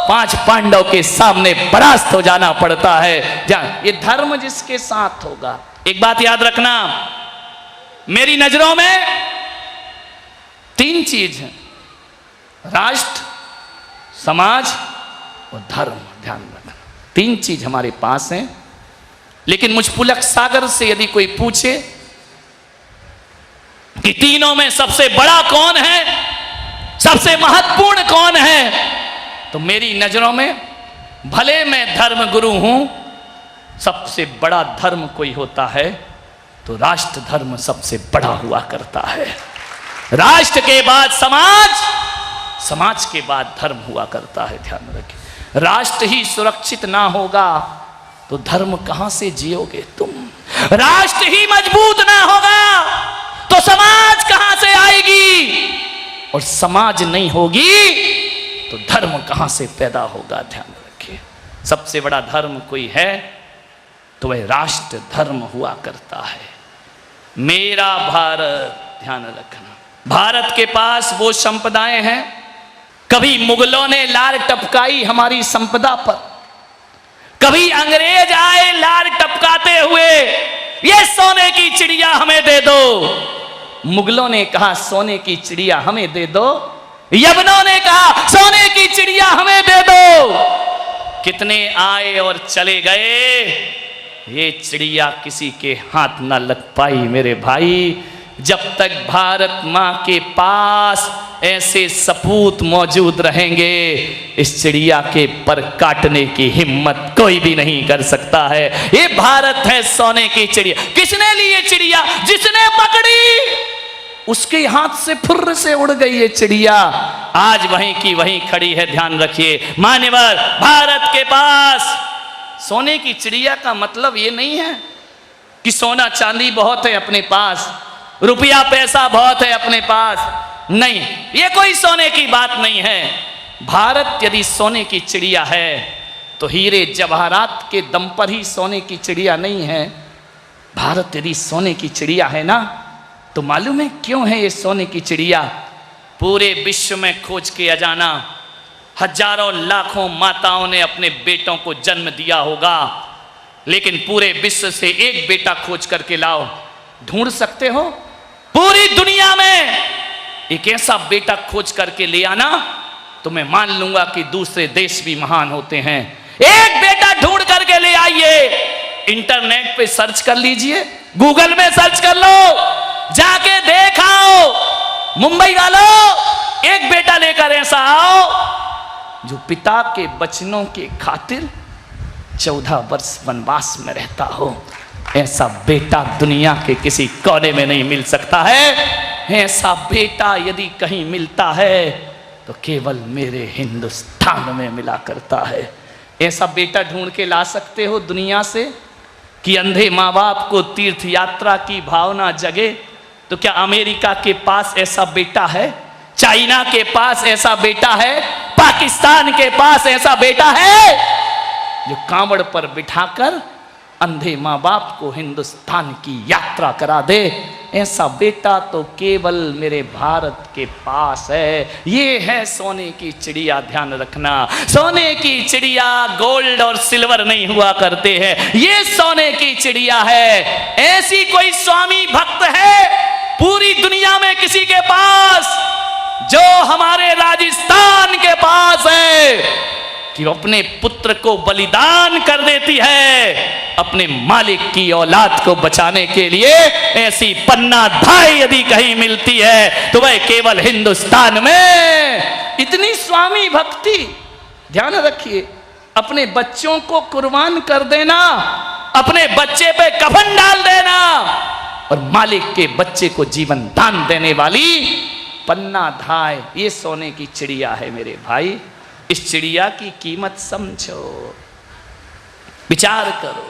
5 पांडव के सामने परास्त हो जाना पड़ता है। ये धर्म जिसके साथ होगा। एक बात याद रखना, मेरी नजरों में 3 चीज हैं, राष्ट्र, समाज और धर्म। ध्यान रखना, 3 चीज हमारे पास हैं। लेकिन मुझ पुलक सागर से यदि कोई पूछे कि तीनों में सबसे बड़ा कौन है, सबसे महत्वपूर्ण कौन है, तो मेरी नजरों में, भले मैं धर्म गुरु हूं, सबसे बड़ा धर्म कोई होता है तो राष्ट्र धर्म सबसे बड़ा हुआ करता है। राष्ट्र के बाद समाज, समाज के बाद धर्म हुआ करता है, ध्यान रखें। राष्ट्र ही सुरक्षित ना होगा तो धर्म कहां से जियोगे तुम? राष्ट्र ही मजबूत ना होगा तो समाज कहां से आएगी? और समाज नहीं होगी तो धर्म कहां से पैदा होगा? ध्यान रखिए। सबसे बड़ा धर्म कोई है तो वह राष्ट्र धर्म हुआ करता है। मेरा भारत, ध्यान रखना, भारत के पास वो संपदाएं हैं, कभी मुगलों ने लार टपकाई हमारी संपदा पर, कभी अंग्रेज आए लार टपकाते हुए ये सोने की चिड़िया हमें दे दो। मुगलों ने कहा सोने की चिड़िया हमें दे दो, यवनों ने कहा सोने की चिड़िया हमें दे दो। कितने आए और चले गए, ये चिड़िया किसी के हाथ ना लग पाई मेरे भाई। जब तक भारत माँ के पास ऐसे सपूत मौजूद रहेंगे, इस चिड़िया के पर काटने की हिम्मत कोई भी नहीं कर सकता है। ये भारत है सोने की चिड़िया। किसने ली ये चिड़िया? जिसने पकड़ी उसके हाथ से फुर्र से उड़ गई ये चिड़िया, आज वहीं की वहीं खड़ी है। ध्यान रखिए मान्यवर, भारत के पास सोने की चिड़िया का मतलब ये नहीं है कि सोना चांदी बहुत है अपने पास, रुपया पैसा बहुत है अपने पास, नहीं, ये कोई सोने की बात नहीं है। भारत यदि सोने की चिड़िया है तो हीरे जवाहरात के दम पर ही सोने की चिड़िया नहीं है। भारत यदि सोने की चिड़िया है ना, तो मालूम है क्यों है ये सोने की चिड़िया? पूरे विश्व में खोज के अजाना हजारों लाखों माताओं ने अपने बेटों को जन्म दिया होगा, लेकिन पूरे विश्व से एक बेटा खोज करके लाओ, ढूंढ सकते हो? पूरी दुनिया में एक ऐसा बेटा खोज करके ले आना तो मैं मान लूंगा कि दूसरे देश भी महान होते हैं। एक बेटा ढूंढ करके ले आइए, इंटरनेट पे सर्च कर लीजिए, गूगल में सर्च कर लो, जाके देखाओ। मुंबई वालों, एक बेटा लेकर ऐसा आओ जो पिता के बचनों के खातिर 14 वर्ष वनवास में रहता हो। ऐसा बेटा दुनिया के किसी कोने में नहीं मिल सकता है। ऐसा बेटा यदि कहीं मिलता है तो केवल मेरे हिंदुस्तान में मिला करता है। ऐसा बेटा ढूंढ के ला सकते हो दुनिया से कि अंधे माँ बाप को तीर्थ यात्रा की भावना जगे? तो क्या अमेरिका के पास ऐसा बेटा है? चाइना के पास ऐसा बेटा है? पाकिस्तान के पास ऐसा बेटा है जो कांवड़ पर बिठाकर अंधे माँ बाप को हिंदुस्तान की यात्रा करा दे? ऐसा बेटा तो केवल मेरे भारत के पास है। ये है सोने की चिड़िया, ध्यान रखना। सोने की चिड़िया गोल्ड और सिल्वर नहीं हुआ करते हैं, ये सोने की चिड़िया है। ऐसी कोई स्वामी भक्त है पूरी दुनिया में किसी के पास जो हमारे राजस्थान के पास है कि वो अपने पुत्र को बलिदान कर देती है अपने मालिक की औलाद को बचाने के लिए? ऐसी पन्ना धाई यदि कहीं मिलती है तो वह केवल हिंदुस्तान में। इतनी स्वामी भक्ति, ध्यान रखिए, अपने बच्चों को कुर्बान कर देना, अपने बच्चे पे कफन डाल देना और मालिक के बच्चे को जीवन दान देने वाली पन्ना धाय, ये सोने की चिड़िया है मेरे भाई। इस चिड़िया की कीमत समझो, विचार करो।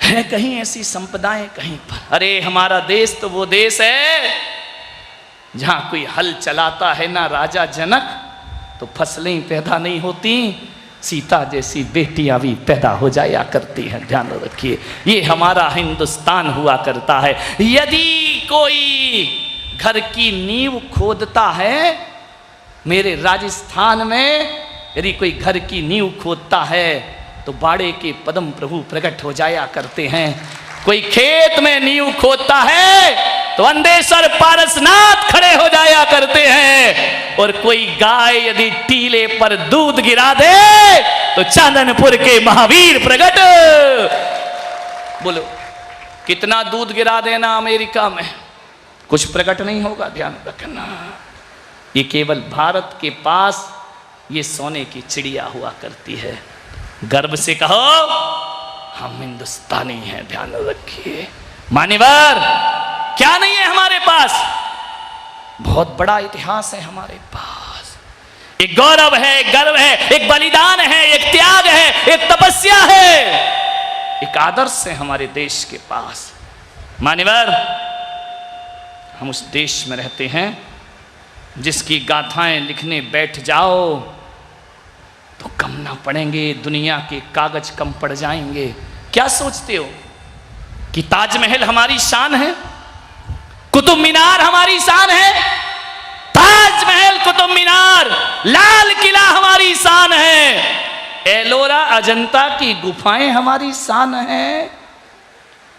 है कहीं ऐसी संपदाएं कहीं पर? अरे हमारा देश तो वो देश है जहां कोई हल चलाता है ना राजा जनक तो फसलें पैदा नहीं होती, सीता जैसी बेटियां भी पैदा हो जाया करती हैं। ध्यान रखिए, ये हमारा हिंदुस्तान हुआ करता है। यदि कोई घर की नींव खोदता है मेरे राजस्थान में, यदि कोई घर की नींव खोदता है तो बाड़े के पद्म प्रभु प्रकट हो जाया करते हैं। कोई खेत में नींव खोदता है तो अंधेश्वर पारसनाथ खड़े हो जाया करते हैं। और कोई गाय यदि टीले पर दूध गिरा दे तो चांदनपुर के महावीर प्रकट। बोलो कितना दूध गिरा देना अमेरिका में, कुछ प्रकट नहीं होगा। ध्यान रखना, ये केवल भारत के पास ये सोने की चिड़िया हुआ करती है। गर्व से कहो हम हिंदुस्तानी हैं। ध्यान रखिए मान्यवर, क्या नहीं है हमारे पास? बहुत बड़ा इतिहास है हमारे पास। एक गौरव है, एक गर्व है, एक बलिदान है, एक त्याग है, एक तपस्या है, एक आदर्श है हमारे देश के पास। मान्यवर, हम उस देश में रहते हैं जिसकी गाथाएं लिखने बैठ जाओ तो कम ना पड़ेंगे, दुनिया के कागज कम पड़ जाएंगे। क्या सोचते हो कि ताजमहल हमारी शान है, कुतुब मीनार हमारी शान है? ताजमहल, कुतुब मीनार, लाल किला हमारी शान है। एलोरा अजंता की गुफाएं हमारी शान है।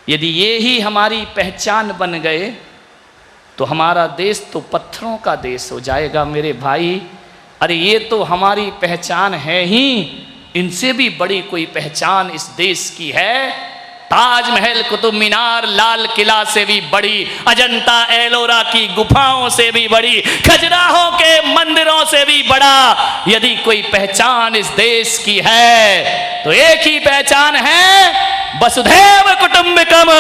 यदि ये ही हमारी पहचान बन गए तो हमारा देश तो पत्थरों का देश हो जाएगा मेरे भाई। अरे ये तो हमारी पहचान है ही, इनसे भी बड़ी कोई पहचान इस देश की है। ताजमहल, कुतुब मीनार, लाल किला से भी बड़ी, अजंता एलोरा की गुफाओं से भी बड़ी, खजुराहो के मंदिरों से भी बड़ा यदि कोई पहचान इस देश की है तो एक ही पहचान है, वसुधैव कुटुंबकम,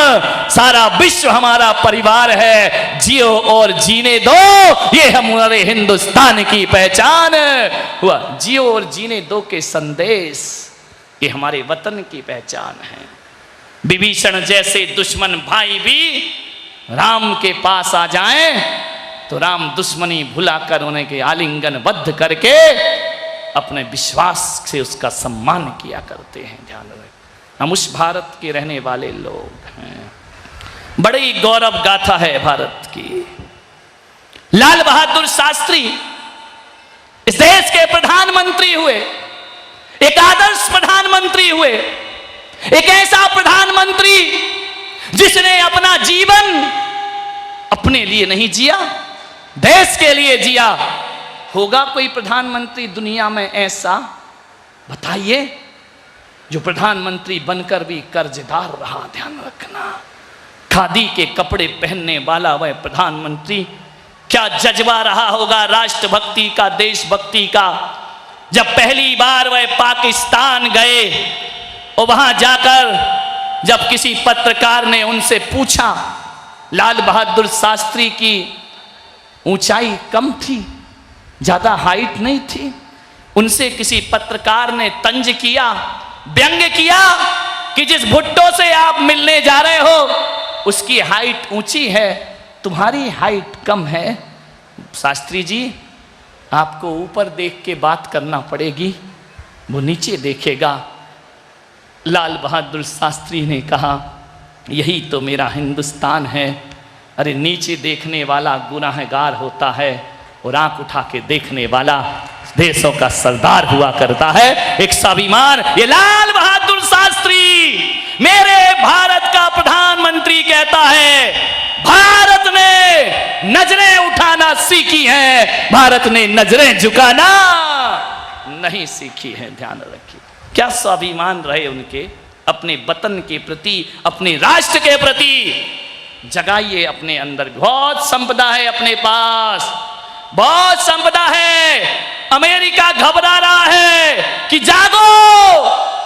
सारा विश्व हमारा परिवार है, जियो और जीने दो, ये हमारे हिंदुस्तान की पहचान हुआ। जियो और जीने दो के संदेश ये हमारे वतन की पहचान है। विभीषण जैसे दुश्मन भाई भी राम के पास आ जाएं तो राम दुश्मनी भुलाकर उन्हें के आलिंगन बद्ध करके अपने विश्वास से उसका सम्मान किया करते हैं। ध्यान रखें, हम उस भारत के रहने वाले लोग हैं। बड़ी गौरव गाथा है भारत की। लाल बहादुर शास्त्री इस देश के प्रधानमंत्री हुए, एक आदर्श प्रधानमंत्री हुए, एक ऐसा प्रधानमंत्री जिसने अपना जीवन अपने लिए नहीं जिया, देश के लिए जिया। होगा कोई प्रधानमंत्री दुनिया में ऐसा? बताइए, जो प्रधानमंत्री बनकर भी कर्जदार रहा। ध्यान रखना, खादी के कपड़े पहनने वाला वह प्रधानमंत्री क्या जज्बा रहा होगा राष्ट्रभक्ति का, देशभक्ति का। जब पहली बार वह पाकिस्तान गए और वहां जाकर जब किसी पत्रकार ने उनसे पूछा, लाल बहादुर शास्त्री की ऊंचाई कम थी, ज्यादा हाइट नहीं थी, उनसे किसी पत्रकार ने तंज किया, व्यंग किया कि जिस भुट्टो से आप मिलने जा रहे हो उसकी हाइट ऊंची है, तुम्हारी हाइट कम है। शास्त्री जी, आपको ऊपर देख के बात करना पड़ेगी, वो नीचे देखेगा। लाल बहादुर शास्त्री ने कहा, यही तो मेरा हिंदुस्तान है। अरे नीचे देखने वाला गुनाहगार होता है और आंख उठा के देखने वाला देशों का सरदार हुआ करता है, एक स्वाभिमान। ये लाल बहादुर शास्त्री मेरे भारत का प्रधानमंत्री कहता है, भारत ने नजरें उठाना सीखी हैं, भारत ने नजरें झुकाना नहीं सीखी है। ध्यान रखिए, क्या स्वाभिमान रहे उनके अपने वतन के प्रति, अपने राष्ट्र के प्रति। जगाइए अपने अंदर, बहुत संपदा है अपने पास, बहुत संपदा है। अमेरिका घबरा रहा है कि जागो,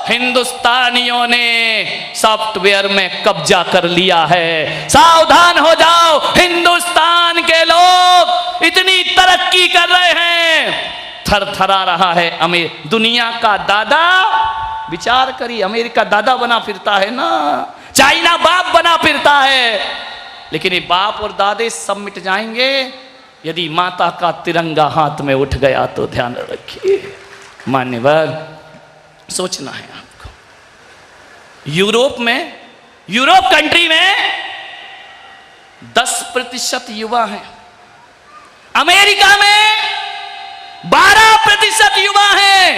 हिंदुस्तानियों ने सॉफ्टवेयर में कब्जा कर लिया है, सावधान हो जाओ। हिंदुस्तान के लोग इतनी तरक्की कर रहे हैं, थरथरा रहा है दुनिया का दादा। विचार करिए, अमेरिका दादा बना फिरता है ना, चाइना बाप बना फिरता है, लेकिन ये बाप और दादे सब मिट जाएंगे यदि माता का तिरंगा हाथ में उठ गया तो। ध्यान रखिए मान्यवर, सोचना है आपको। यूरोप कंट्री में 10% युवा हैं, अमेरिका में 12% युवा हैं।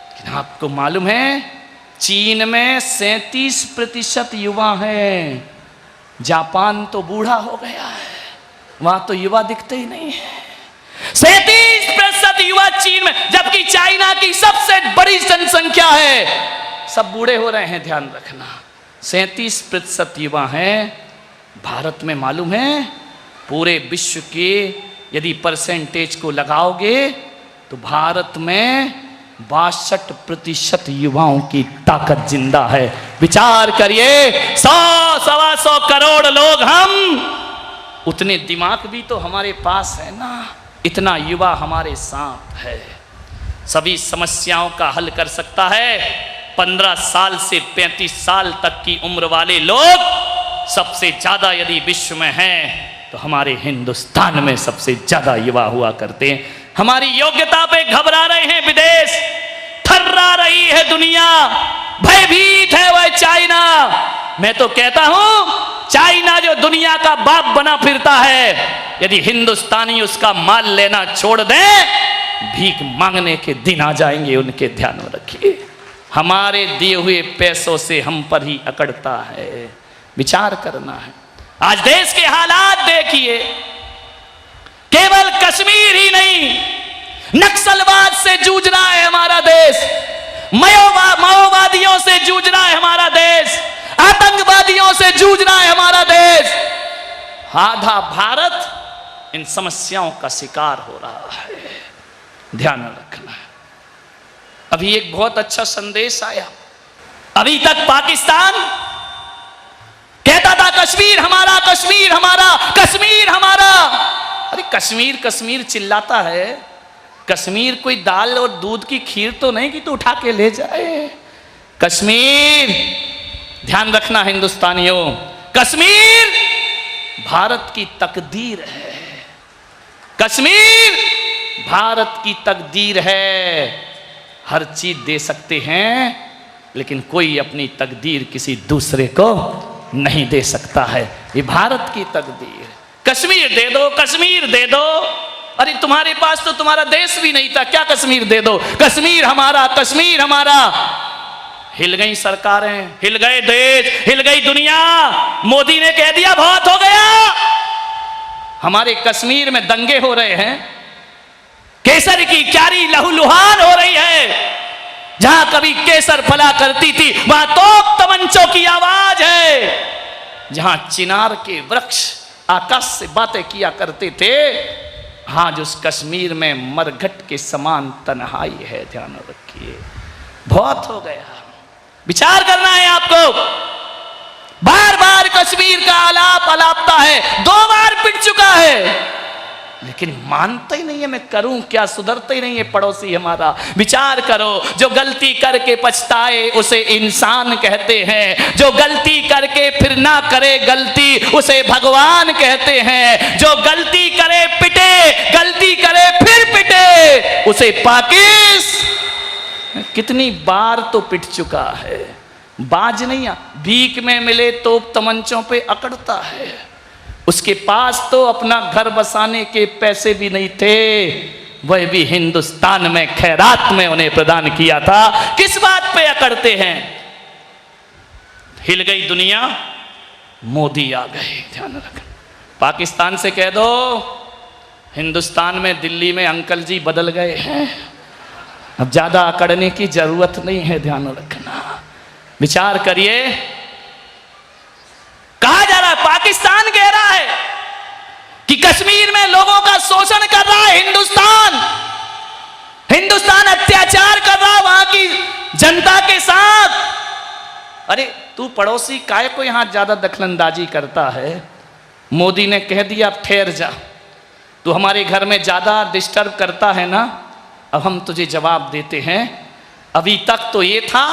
लेकिन आपको मालूम है चीन में 37% युवा हैं। जापान तो बूढ़ा हो गया है, वहां तो युवा दिखते ही नहीं है। 37% युवा चीन में, जबकि चाइना की सबसे बड़ी जनसंख्या है, सब बूढ़े हो रहे हैं। ध्यान रखना, 37% युवा हैं। भारत में मालूम है पूरे विश्व के यदि परसेंटेज को लगाओगे तो भारत में 62% युवाओं की ताकत जिंदा है। विचार करिए, 100-125 करोड़ लोग हम, उतने दिमाग भी तो हमारे पास है ना, इतना युवा हमारे साथ है, सभी समस्याओं का हल कर सकता है। 15 साल से 35 साल तक की उम्र वाले लोग सबसे ज्यादा यदि विश्व में हैं तो हमारे हिंदुस्तान में सबसे ज्यादा युवा हुआ करते हैं। हमारी योग्यता पे घबरा रहे हैं विदेश, थर्रा रही है दुनिया, भयभीत है वह चाइना। मैं तो कहता हूं चाइना जो दुनिया का बाप बना फिरता है, यदि हिंदुस्तानी उसका माल लेना छोड़ दें, भीख मांगने के दिन आ जाएंगे उनके, ध्यान में रखिए। हमारे दिए हुए पैसों से हम पर ही अकड़ता है, विचार करना है। आज देश के हालात देखिए, केवल कश्मीर ही नहीं, नक्सलवाद से जूझ रहा है हमारा देश, माओवादियों से जूझ रहा है हमारा देश, आतंकवादियों से जूझ रहा है हमारा देश। आधा भारत इन समस्याओं का शिकार हो रहा है, ध्यान रखना है। अभी एक बहुत अच्छा संदेश आया, अभी तक पाकिस्तान कहता था कश्मीर हमारा, कश्मीर हमारा, कश्मीर हमारा। अरे कश्मीर कश्मीर चिल्लाता है, कश्मीर कोई दाल और दूध की खीर तो नहीं कि तू उठा के ले जाए। कश्मीर, ध्यान रखना हिंदुस्तानियों, कश्मीर भारत की तकदीर है, कश्मीर भारत की तकदीर है। हर चीज दे सकते हैं लेकिन कोई अपनी तकदीर किसी दूसरे को नहीं दे सकता है, ये भारत की तकदीर। कश्मीर दे दो, कश्मीर दे दो। अरे तुम्हारे पास तो तुम्हारा देश भी नहीं था, क्या कश्मीर दे दो? कश्मीर हमारा, कश्मीर हमारा। हिल गई सरकारें, हिल गए देश, हिल गई दुनिया। मोदी ने कह दिया बहुत हो गया। हमारे कश्मीर में दंगे हो रहे हैं, केसर की क्यारी लहूलुहान हो रही है। जहां कभी केसर फला करती थी वहां तोप तमंचों की आवाज है। जहां चिनार के वृक्ष आकाश से बातें किया करते थे, आज उस कश्मीर में मरघट के समान तन्हाई है, ध्यान रखिए। बहुत हो गया, विचार करना है आपको। बार बार कश्मीर का आलाप अलापता है, 2 बार पिट चुका है लेकिन मानता ही नहीं है। मैं करूं क्या, सुधरता ही नहीं है पड़ोसी हमारा। विचार करो, जो गलती करके पछताए उसे इंसान कहते हैं, जो गलती करके फिर ना करे गलती उसे भगवान कहते हैं, जो गलती करे पिटे, गलती करे फिर पिटे उसे पाकिस्तान। कितनी बार तो पिट चुका है, बाज नहीं आ, भीख में मिले तो तमंचों पे अकड़ता है। उसके पास तो अपना घर बसाने के पैसे भी नहीं थे, वह भी हिंदुस्तान में खैरात में उन्हें प्रदान किया था। किस बात पे अकड़ते हैं? हिल गई दुनिया, मोदी आ गए, ध्यान रखना। पाकिस्तान से कह दो हिंदुस्तान में, दिल्ली में अंकल जी बदल गए हैं, अब ज्यादा अकड़ने की जरूरत नहीं है, ध्यान रखना। विचार करिए, कहा जा रहा है, पाकिस्तान कह रहा है कि कश्मीर में लोगों का शोषण कर रहा है हिंदुस्तान, हिंदुस्तान अत्याचार कर रहा है वहां की जनता के साथ। अरे तू पड़ोसी काय को यहां ज्यादा दखलंदाजी करता है? मोदी ने कह दिया अब ठहर जा, तू हमारे घर में ज्यादा डिस्टर्ब करता है ना, अब हम तुझे जवाब देते हैं। अभी तक तो ये था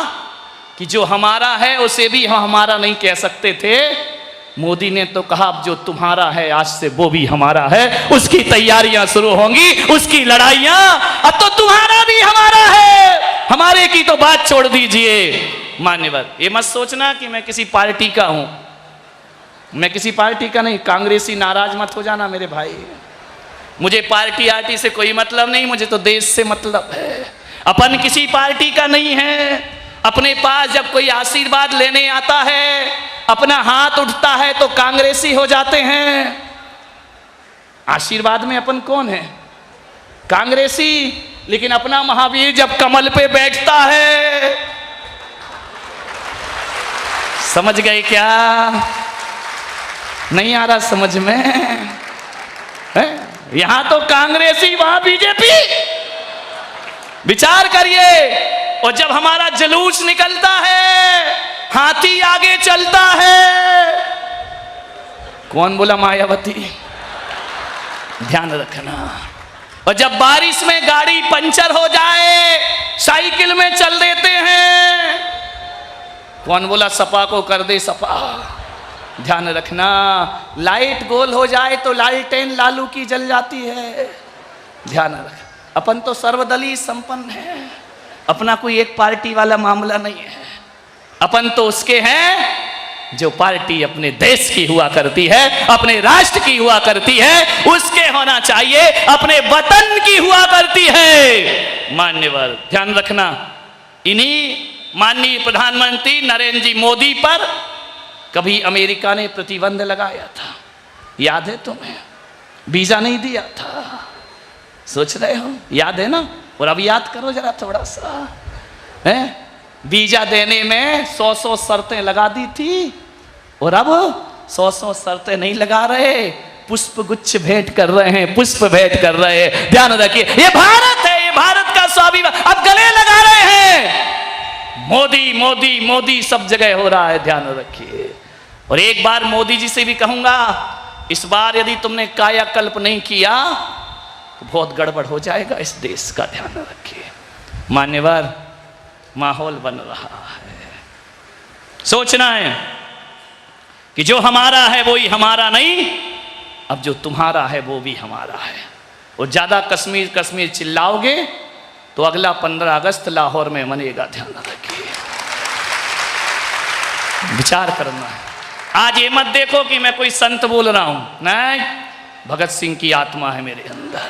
कि जो हमारा है उसे भी हम हमारा नहीं कह सकते थे। मोदी ने तो कहा अब जो तुम्हारा है आज से वो भी हमारा है, उसकी तैयारियां शुरू होंगी, उसकी लड़ाइयां, अब तो तुम्हारा भी हमारा है। हमारे की तो बात छोड़ दीजिए मान्यवर। ये मत सोचना कि मैं किसी पार्टी का हूं, मैं किसी पार्टी का नहीं। कांग्रेसी नाराज मत हो जाना मेरे भाई, मुझे पार्टी आर्टी से कोई मतलब नहीं, मुझे तो देश से मतलब है। अपन किसी पार्टी का नहीं है। अपने पास जब कोई आशीर्वाद लेने आता है, अपना हाथ उठता है तो कांग्रेसी हो जाते हैं। आशीर्वाद में अपन कौन है? कांग्रेसी। लेकिन अपना महावीर जब कमल पे बैठता है, समझ गए क्या? नहीं आ रहा समझ में है? यहां तो कांग्रेसी, वहां बीजेपी। विचार करिए। और जब हमारा जुलूस निकलता है, हाथी आगे चलता है, कौन बोला मायावती? ध्यान रखना। और जब बारिश में गाड़ी पंचर हो जाए साइकिल में चल देते हैं, कौन बोला सपा को कर दे सपा? ध्यान रखना। लाइट गोल हो जाए तो लालटेन लालू की जल जाती है। ध्यान रख। अपन तो सर्वदलीय संपन्न है, अपना कोई एक पार्टी वाला मामला नहीं है। अपन तो उसके हैं जो पार्टी अपने देश की हुआ करती है, अपने राष्ट्र की हुआ करती है, उसके होना चाहिए, अपने वतन की हुआ करती है। मान्यवर ध्यान रखना। इन्हीं माननीय प्रधानमंत्री नरेंद्र जी मोदी पर कभी अमेरिका ने प्रतिबंध लगाया था, याद है तुम्हें? वीजा नहीं दिया था, सोच रहे हो? याद है ना? और अब याद करो जरा थोड़ा सा, है? वीजा देने में 100 शर्तें लगा दी थी, और अब 100 शर्तें नहीं लगा रहे, पुष्प गुच्छ भेंट कर रहे हैं, पुष्प भेंट कर रहे हैं। ध्यान रखिए, ये भारत है, ये भारत का स्वाभिमान। अब गले लगा रहे हैं, मोदी मोदी मोदी सब जगह हो रहा है। ध्यान रखिए। और एक बार मोदी जी से भी कहूंगा, इस बार यदि तुमने कायाकल्प नहीं किया तो बहुत गड़बड़ हो जाएगा इस देश का। ध्यान रखिए। मान्यवर माहौल बन रहा है, सोचना है कि जो हमारा है वो ही हमारा नहीं, अब जो तुम्हारा है वो भी हमारा है। और ज्यादा कश्मीर कश्मीर चिल्लाओगे तो अगला 15 अगस्त लाहौर में मनेगा। ध्यान रखिए, विचार करना है। आज ये मत देखो कि मैं कोई संत बोल रहा हूं, नहीं, भगत सिंह की आत्मा है मेरे अंदर।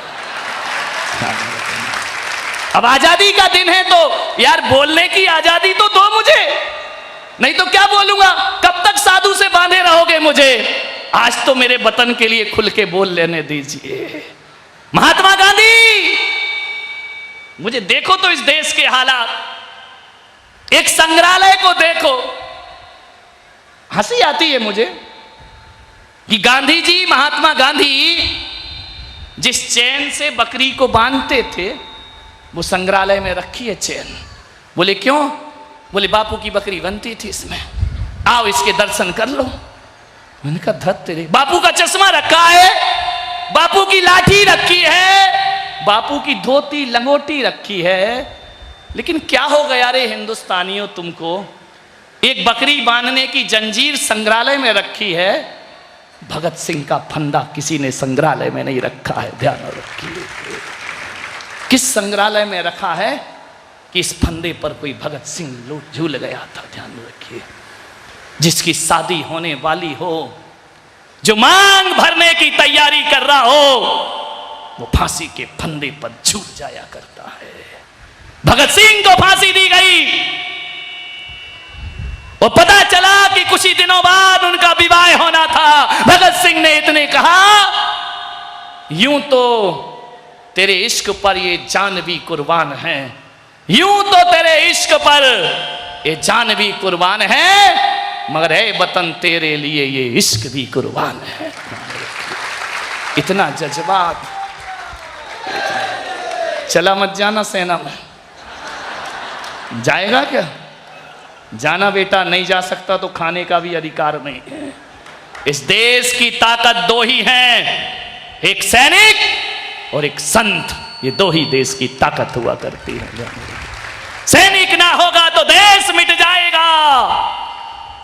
अब आजादी का दिन है तो यार बोलने की आजादी तो दो मुझे, नहीं तो क्या बोलूंगा? कब तक साधु से बांधे रहोगे मुझे? आज तो मेरे वतन के लिए खुल के बोल लेने दीजिए। महात्मा गांधी, मुझे देखो तो इस देश के हालात, एक संग्रहालय को देखो, हंसी आती है मुझे कि गांधी जी, महात्मा गांधी जिस चैन से बकरी को बांधते थे वो संग्रहालय में रखी है चैन। बोले क्यों? बोले बापू की बकरी बनती थी इसमें, आओ इसके दर्शन कर लो। मैंने कहा धत तेरे, बापू का चश्मा रखा है, बापू की लाठी रखी है, बापू की धोती लंगोटी रखी है, लेकिन क्या हो गया रे हिंदुस्तानियों तुमको? एक बकरी बांधने की जंजीर संग्रहालय में रखी है, भगत सिंह का फंदा किसी ने संग्रहालय में नहीं रखा है। ध्यान रखिए, किस संग्रहालय में रखा है कि इस फंदे पर कोई भगत सिंह झूल गया था। ध्यान रखिए, जिसकी शादी होने वाली हो, जो मांग भरने की तैयारी कर रहा हो, वो फांसी के फंदे पर झूल जाया करता है। भगत सिंह को फांसी दी गई, वो पता चला कि कुछ ही दिनों बाद उनका विवाह होना था। भगत सिंह ने इतने कहा, यूं तो तेरे इश्क पर ये जान भी कुर्बान है, यूं तो तेरे इश्क पर ये जान भी कुर्बान है, मगर है वतन तेरे लिए ये इश्क भी कुर्बान है। इतना जज्बात। चला मत जाना सेना में, जाएगा क्या? जाना बेटा, नहीं जा सकता तो खाने का भी अधिकार नहीं है। इस देश की ताकत दो ही है, एक सैनिक और एक संत। ये दो ही देश की ताकत हुआ करती है। सैनिक ना होगा तो देश मिट जाएगा,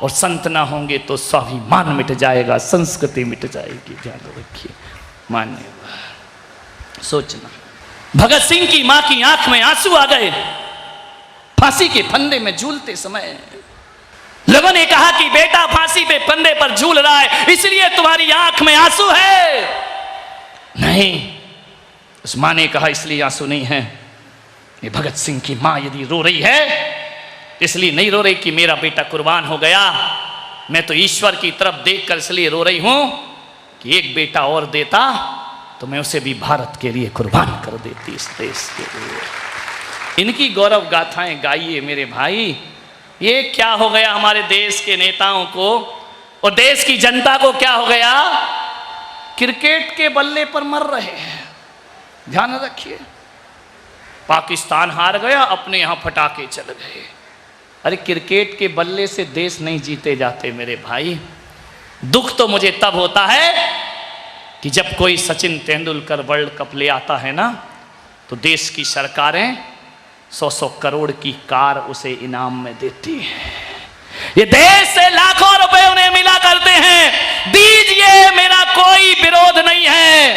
और संत ना होंगे तो स्वाभिमान मिट जाएगा, संस्कृति मिट जाएगी। ध्यान रखिए। मान्य सोचना, भगत सिंह की मां की आंख में आंसू आ गए फांसी के फंदे में झूलते समय। लोगों ने कहा कि बेटा फांसी पे फंदे पर झूल रहा है इसलिए तुम्हारी आंख में आंसू है। नहीं, उस मां ने कहा इसलिए आंसू नहीं है, ये भगत सिंह की मां यदि रो रही है इसलिए नहीं रो रही कि मेरा बेटा कुर्बान हो गया, मैं तो ईश्वर की तरफ देखकर इसलिए रो रही हूं कि एक बेटा और देता तो मैं उसे भी भारत के लिए कुर्बान कर देती, इस देश के लिए। इनकी गौरव गाथाएं गाइए मेरे भाई। ये क्या हो गया हमारे देश के नेताओं को और देश की जनता को? क्या हो गया? क्रिकेट के बल्ले पर मर रहे हैं। ध्यान रखिए, पाकिस्तान हार गया, अपने यहां फटाके चल गए। अरे क्रिकेट के बल्ले से देश नहीं जीते जाते मेरे भाई। दुख तो मुझे तब होता है कि जब कोई सचिन तेंदुलकर वर्ल्ड कप ले आता है ना, तो देश की सरकारें 100-100 करोड़ की कार उसे इनाम में देती हैं। ये देश से लाखों रुपए उन्हें मिला करते हैं, दीजिए, मेरा कोई विरोध नहीं है।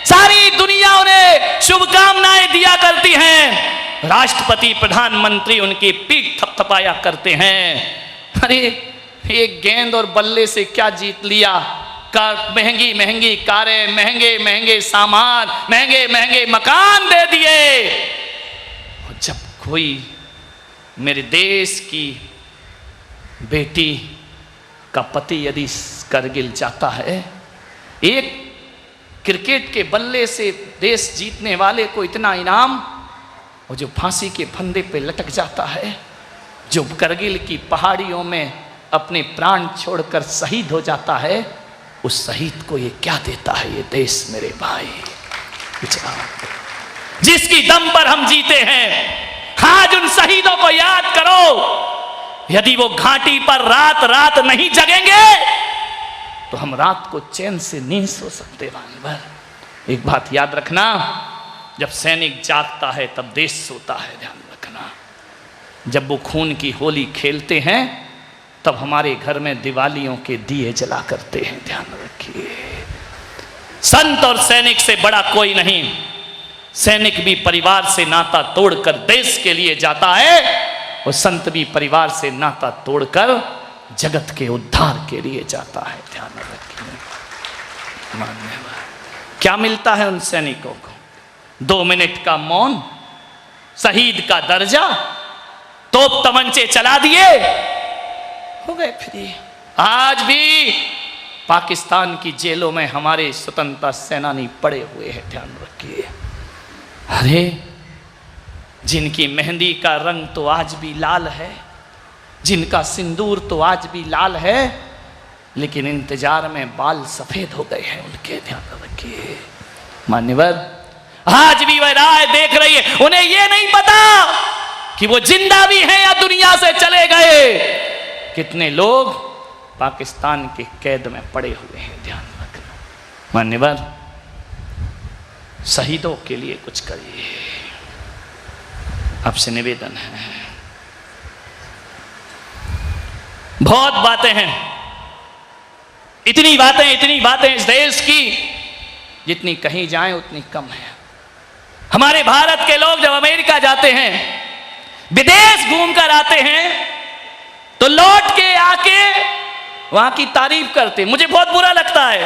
सारी दुनिया उन्हें शुभकामनाएं दिया करती है, राष्ट्रपति प्रधानमंत्री उनकी पीठ थपथपाया करते हैं। अरे एक गेंद और बल्ले से क्या जीत लिया? महंगी महंगी कारें, महंगे महंगे सामान, महंगे महंगे मकान दे दिए। और जब कोई मेरे देश की बेटी का पति यदि करगिल जाता है, एक क्रिकेट के बल्ले से देश जीतने वाले को इतना इनाम, और जो फांसी के फंदे पे लटक जाता है, जो करगिल की पहाड़ियों में अपने प्राण छोड़कर शहीद हो जाता है, उस शहीद को ये क्या देता है ये देश मेरे भाई? जिसकी दम पर हम जीते हैं। आज उन शहीदों को याद करो। यदि वो घाटी पर रात रात नहीं जगेंगे तो हम रात को चैन से नहीं सो सकते। भाई एक बात याद रखना, जब सैनिक जागता है तब देश सोता है। ध्यान रखना, जब वो खून की होली खेलते हैं तब हमारे घर में दिवालियों के दिए जला करते हैं। ध्यान रखिए, संत और सैनिक से बड़ा कोई नहीं। सैनिक भी परिवार से नाता तोड़कर देश के लिए जाता है, और संत भी परिवार से नाता तोड़कर जगत के उद्धार के लिए जाता है। ध्यान रखिए, क्या मिलता है उन सैनिकों को? 2 मिनट का मौन, शहीद का दर्जा, तोप तमंचे चला दिए, हो गए फ्री। आज भी पाकिस्तान की जेलों में हमारे स्वतंत्रता सेनानी पड़े हुए हैं। ध्यान रखिए, अरे जिनकी मेहंदी का रंग तो आज भी लाल है, जिनका सिंदूर तो आज भी लाल है, लेकिन इंतजार में बाल सफेद हो गए हैं उनके। ध्यान रखिए मान्यवर, आज भी वह राह देख रही है। उन्हें यह नहीं पता कि वो जिंदा भी हैं या दुनिया से चले गए। कितने लोग पाकिस्तान के कैद में पड़े हुए हैं। ध्यान रखना मान्यवर, शहीदों के लिए कुछ करिए, आपसे निवेदन है। बहुत बातें हैं, इतनी बातें इस देश की, जितनी कहीं जाएं उतनी कम है। हमारे भारत के लोग जब अमेरिका जाते हैं, विदेश घूमकर आते हैं, तो लौट के आके वहां की तारीफ करते। मुझे बहुत बुरा लगता है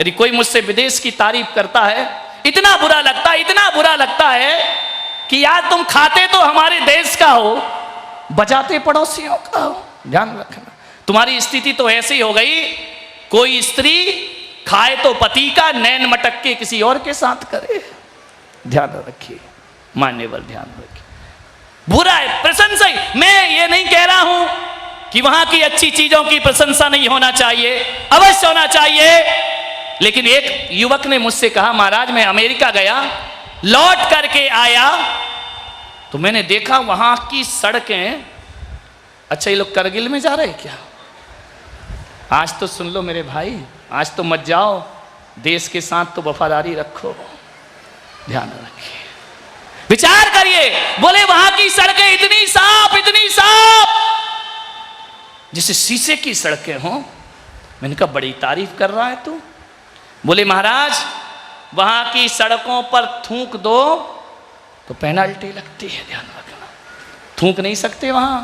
यदि कोई मुझसे विदेश की तारीफ करता है। इतना बुरा लगता है कि यार तुम खाते तो हमारे देश का हो, बजाते पड़ोसियों का हो। ध्यान रखना, तुम्हारी स्थिति तो ऐसी हो गई, कोई स्त्री खाए तो पति का, नैन मटक के किसी और के साथ करे। ध्यान रखिए मान्यवर, ध्यान रखिए। बुरा है, प्रशंसा ही। मैं ये नहीं कह रहा हूं कि वहां की अच्छी चीजों की प्रशंसा नहीं होना चाहिए, अवश्य होना चाहिए। लेकिन एक युवक ने मुझसे कहा, महाराज मैं अमेरिका गया, लौट करके आया तो मैंने देखा वहां की सड़कें। अच्छा, ये लोग करगिल में जा रहे हैं क्या? आज तो सुन लो मेरे भाई, आज तो मत जाओ, देश के साथ तो वफादारी रखो। ध्यान रखिए, विचार करिए। बोले वहां की सड़कें इतनी साफ जैसे शीशे की सड़कें हों। मैंने कहा बड़ी तारीफ कर रहा है तू। बोले महाराज वहां की सड़कों पर थूक दो तो पेनल्टी लगती है। ध्यान रखना, थूक नहीं सकते, वहां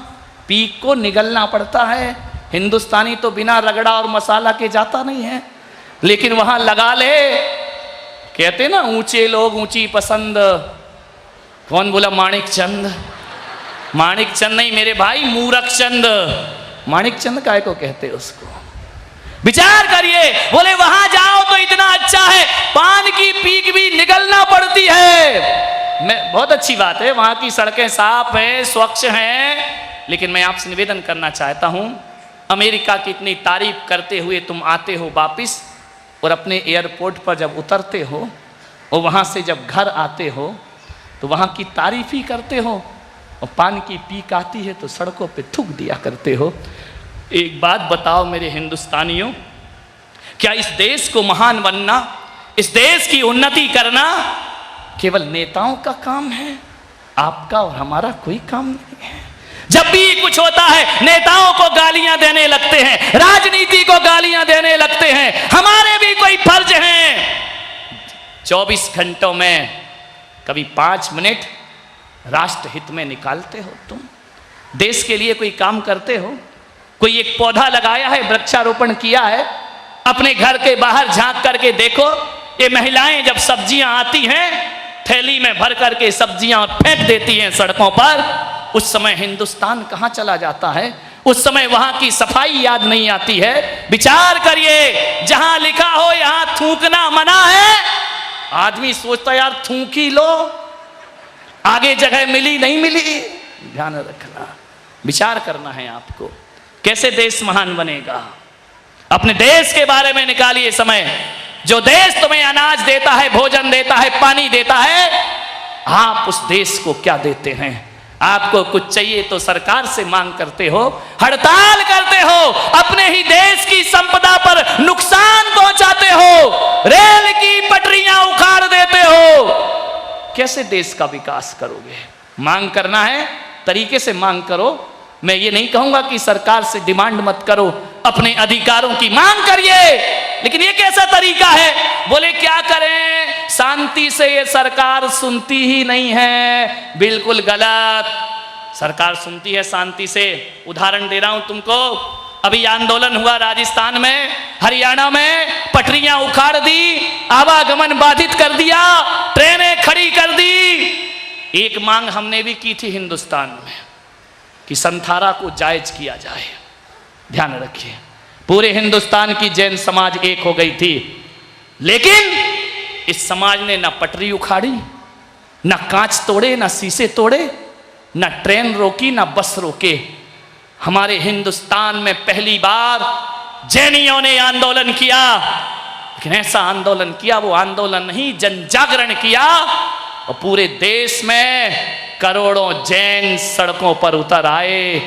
पीक को निगलना पड़ता है। हिंदुस्तानी तो बिना रगड़ा और मसाला के जाता नहीं है, लेकिन वहां लगा ले। कहते ना ऊंचे लोग ऊंची पसंद। कौन बोला? माणिक चंद। माणिक चंद नहीं मेरे भाई, मूरख चंद। माणिक चंद काय को कहते उसको? विचार करिए। बोले वहां जाओ तो इतना अच्छा है, पान की पीक भी निगलना पड़ती है। मैं बहुत अच्छी बात है, वहां की सड़कें साफ हैं, स्वच्छ हैं, लेकिन मैं आपसे निवेदन करना चाहता हूं, अमेरिका की इतनी तारीफ करते हुए तुम आते हो वापिस, और अपने एयरपोर्ट पर जब उतरते हो और वहां से जब घर आते हो तो वहां की तारीफ ही करते हो, और पान की पीक आती है तो सड़कों पे थूक दिया करते हो। एक बात बताओ मेरे हिंदुस्तानियों, क्या इस देश को महान बनना, इस देश की उन्नति करना केवल नेताओं का काम है? आपका और हमारा कोई काम नहीं है। जब भी कुछ होता है नेताओं को गालियां देने लगते हैं, राजनीति को गालियां देने लगते हैं। हमारे भी कोई फर्ज हैं। 24 घंटों में कभी 5 मिनट राष्ट्र हित में निकालते हो? तुम देश के लिए कोई काम करते हो? कोई एक पौधा लगाया है, वृक्षारोपण किया है? अपने घर के बाहर झांक करके देखो, ये महिलाएं जब सब्जियां आती हैं थैली में भर करके सब्जियां फेंक देती हैं सड़कों पर, उस समय हिंदुस्तान कहां चला जाता है? उस समय वहां की सफाई याद नहीं आती है? विचार करिए, जहां लिखा हो यहां थूकना मना है, आदमी सोचता यार थूक ही लो, आगे जगह मिली नहीं मिली। ध्यान रखना, विचार करना है आपको, कैसे देश महान बनेगा। अपने देश के बारे में निकालिए समय। जो देश तुम्हें अनाज देता है, भोजन देता है, पानी देता है, आप उस देश को क्या देते हैं? आपको कुछ चाहिए तो सरकार से मांग करते हो, हड़ताल करते हो, अपने ही देश की संपदा पर नुकसान पहुंचाते हो, रेल की पटरियां उखाड़ देते हो। कैसे देश का विकास करोगे? मांग करना है, तरीके से मांग करो। मैं ये नहीं कहूंगा कि सरकार से डिमांड मत करो, अपने अधिकारों की मांग करिए, लेकिन ये कैसा तरीका है? बोले क्या करें, शांति से ये सरकार सुनती ही नहीं है। बिल्कुल गलत। सरकार सुनती है शांति से। उदाहरण दे रहा हूं तुमको, अभी आंदोलन हुआ राजस्थान में, हरियाणा में, पटरियां उखाड़ दी, आवागमन बाधित कर दिया, ट्रेनें खड़ी कर दी। एक मांग हमने भी की थी हिंदुस्तान में कि संथारा को जायज किया जाए। ध्यान रखिए, पूरे हिंदुस्तान की जैन समाज एक हो गई थी, लेकिन इस समाज ने ना पटरी उखाड़ी, ना कांच तोड़े, ना शीशे तोड़े, ना ट्रेन रोकी, ना बस रोके। हमारे हिंदुस्तान में पहली बार जैनियों ने आंदोलन किया, लेकिन ऐसा आंदोलन किया, वो आंदोलन नहीं, जन जागरण किया, और पूरे देश में करोड़ों जैन सड़कों पर उतर आए।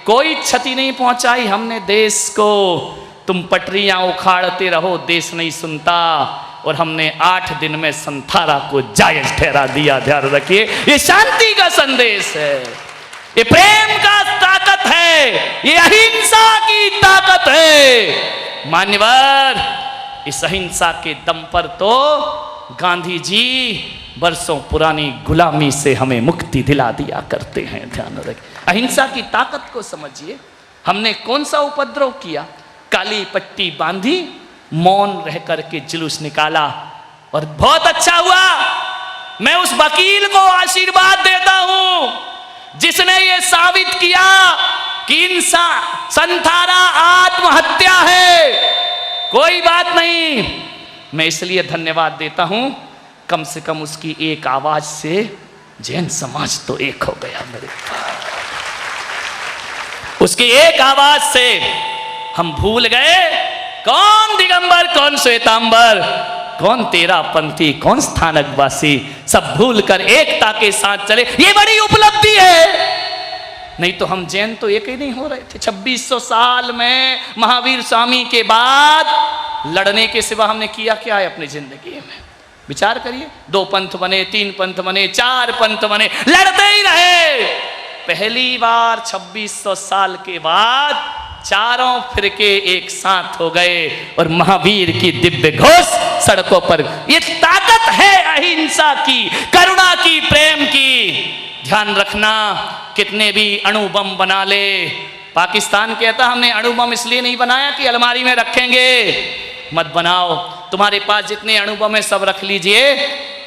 कोई क्षति नहीं पहुंचाई हमने देश को। तुम पटरियां उखाड़ते रहो, देश नहीं सुनता। और हमने 8 दिन में संथारा को जायज ठहरा दिया। ध्यान रखिए, ये शांति का संदेश है, ये प्रेम का ताकत है, ये अहिंसा की ताकत है। मान्यवर, इस अहिंसा के दम पर तो गांधी जी बरसों पुरानी गुलामी से हमें मुक्ति दिला दिया करते हैं। ध्यान रखिए, अहिंसा की ताकत को समझिए। हमने कौन सा उपद्रव किया? काली पट्टी बांधी, मौन रह करके जुलूस निकाला, और बहुत अच्छा हुआ। मैं उस वकील को आशीर्वाद देता हूं जिसने ये साबित किया कि इंसान संथारा आत्महत्या है। कोई बात नहीं, मैं इसलिए धन्यवाद देता हूं, कम से कम उसकी एक आवाज से जैन समाज तो एक हो गया मेरे पास। उसकी एक आवाज से हम भूल गए कौन दिगंबर, कौन श्वेतांबर, कौन तेरा पंथी, कौन स्थानकवासी, सब भूलकर एकता के साथ चले। ये बड़ी उपलब्धि है। नहीं तो हम जैन तो एक ही नहीं हो रहे थे। 2600 साल में महावीर स्वामी के बाद लड़ने के सिवा हमने किया क्या है अपनी जिंदगी में? विचार करिए। 2 पंथ बने, 3 पंथ बने, 4 पंथ बने, लड़ते ही रहे। पहली बार 2600 साल के बाद चारों फिरके एक साथ हो गए और महावीर की दिव्य घोष सड़कों पर। ये ताकत है अहिंसा की, करुणा की, प्रेम की। ध्यान रखना, कितने भी अणु बम बना ले, पाकिस्तान कहता हमने अणु बम इसलिए नहीं बनाया कि अलमारी में रखेंगे। मत बनाओ, तुम्हारे पास जितने अणु बम है सब रख लीजिए,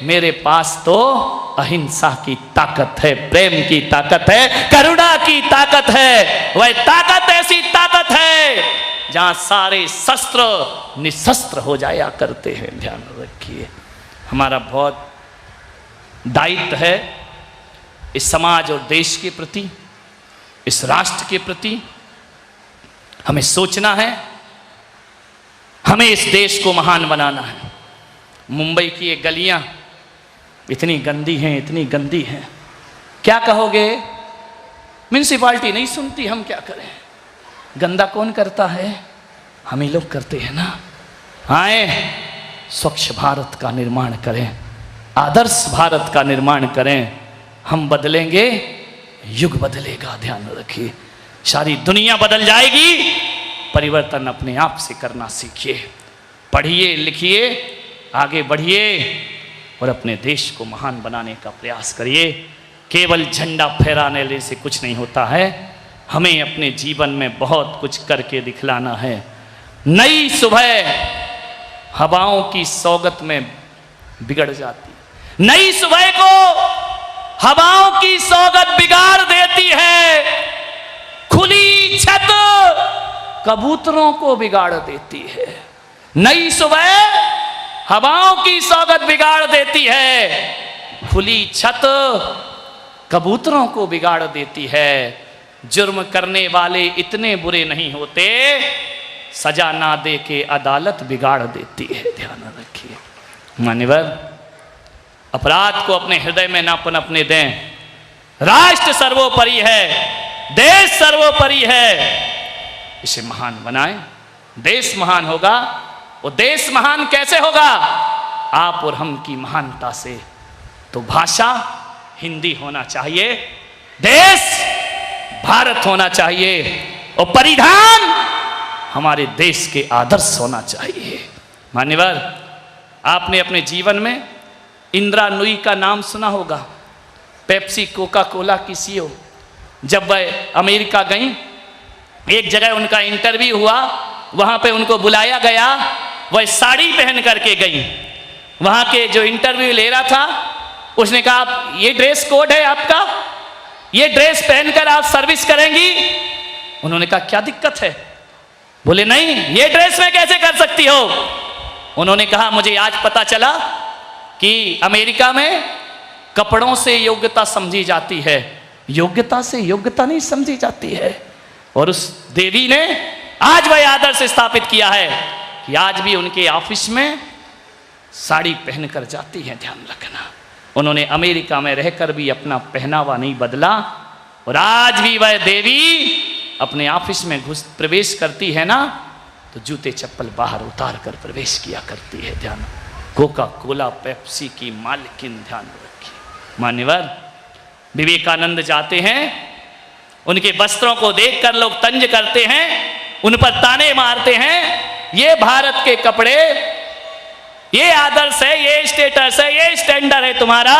मेरे पास तो अहिंसा की ताकत है, प्रेम की ताकत है, करुणा की ताकत है। वह ताकत ऐसी ताकत है जहां सारे शस्त्र निशस्त्र हो जाया करते हैं। ध्यान रखिए, हमारा बहुत दायित्व है इस समाज और देश के प्रति, इस राष्ट्र के प्रति। हमें सोचना है, हमें इस देश को महान बनाना है। मुंबई की ये गलियां इतनी गंदी हैं, इतनी गंदी हैं, क्या कहोगे? म्यूनिसिपालिटी नहीं सुनती, हम क्या करें? गंदा कौन करता है? हम ही लोग करते हैं ना। आए स्वच्छ भारत का निर्माण करें, आदर्श भारत का निर्माण करें। हम बदलेंगे, युग बदलेगा। ध्यान रखिए, सारी दुनिया बदल जाएगी। परिवर्तन अपने आप से करना सीखिए। पढ़िए, लिखिए, आगे बढ़िए और अपने देश को महान बनाने का प्रयास करिए। केवल झंडा फहराने से कुछ नहीं होता है, हमें अपने जीवन में बहुत कुछ करके दिखलाना है। नई सुबह हवाओं की सौगत में बिगड़ जाती है, नई सुबह को हवाओं की सौगत बिगाड़ देती है। खुली छत कबूतरों को बिगाड़ देती है। नई सुबह हवाओं की सौगत बिगाड़ देती है, खुली छत कबूतरों को बिगाड़ देती है। जुर्म करने वाले इतने बुरे नहीं होते, सजा ना दे के अदालत बिगाड़ देती है। ध्यान रखिए मान्यवर, अपराध को अपने हृदय में ना पनपने दें। राष्ट्र सर्वोपरि है, देश सर्वोपरि है, इसे महान बनाएं। देश महान होगा। वो देश महान कैसे होगा? आप और हम की महानता से। तो भाषा हिंदी होना चाहिए, देश भारत होना चाहिए और परिधान हमारे देश के आदर्श होना चाहिए। मान्यवर, आपने अपने जीवन में इंदिरा नूई का नाम सुना होगा, पेप्सी कोका कोला की सीईओ। जब वह अमेरिका गई, एक जगह उनका इंटरव्यू हुआ, वहाँ पे उनको बुलाया गया, वह साड़ी पहन करके गई। वहाँ के जो इंटरव्यू ले रहा था, उसने कहा आप ये ड्रेस कोड है आपका, ये ड्रेस पहनकर आप सर्विस करेंगी? उन्होंने कहा क्या दिक्कत है? बोले नहीं, ये ड्रेस में कैसे कर सकती हो? उन्होंने कहा मुझे आज पता चला कि अमेरिका में कपड़ों से योग्यता समझी जाती है, योग्यता से योग्यता नहीं समझी जाती है। और उस देवी ने आज वह आदर्श स्थापित किया है कि आज भी उनके ऑफिस में साड़ी पहनकर जाती हैं। ध्यान रखना, उन्होंने अमेरिका में रहकर भी अपना पहनावा नहीं बदला और आज भी वह देवी अपने ऑफिस में प्रवेश करती है ना, तो जूते चप्पल बाहर उतार कर प्रवेश किया करती है। ध्यान, कोका कोला पेप्सी की मालकिन। ध्यान रखिए मान्यवर, विवेकानंद जाते हैं, उनके वस्त्रों को देखकर लोग तंज करते हैं, उन पर ताने मारते हैं, ये भारत के कपड़े, ये आदर्श है, ये स्टेटस है, ये स्टैंडर्ड है तुम्हारा।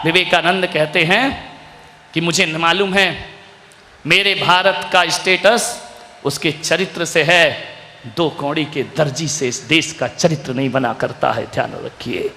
विवेकानंद कहते हैं कि मुझे मालूम है मेरे भारत का स्टेटस उसके चरित्र से है, दो कौड़ी के दर्जी से इस देश का चरित्र नहीं बना करता है। ध्यान रखिए।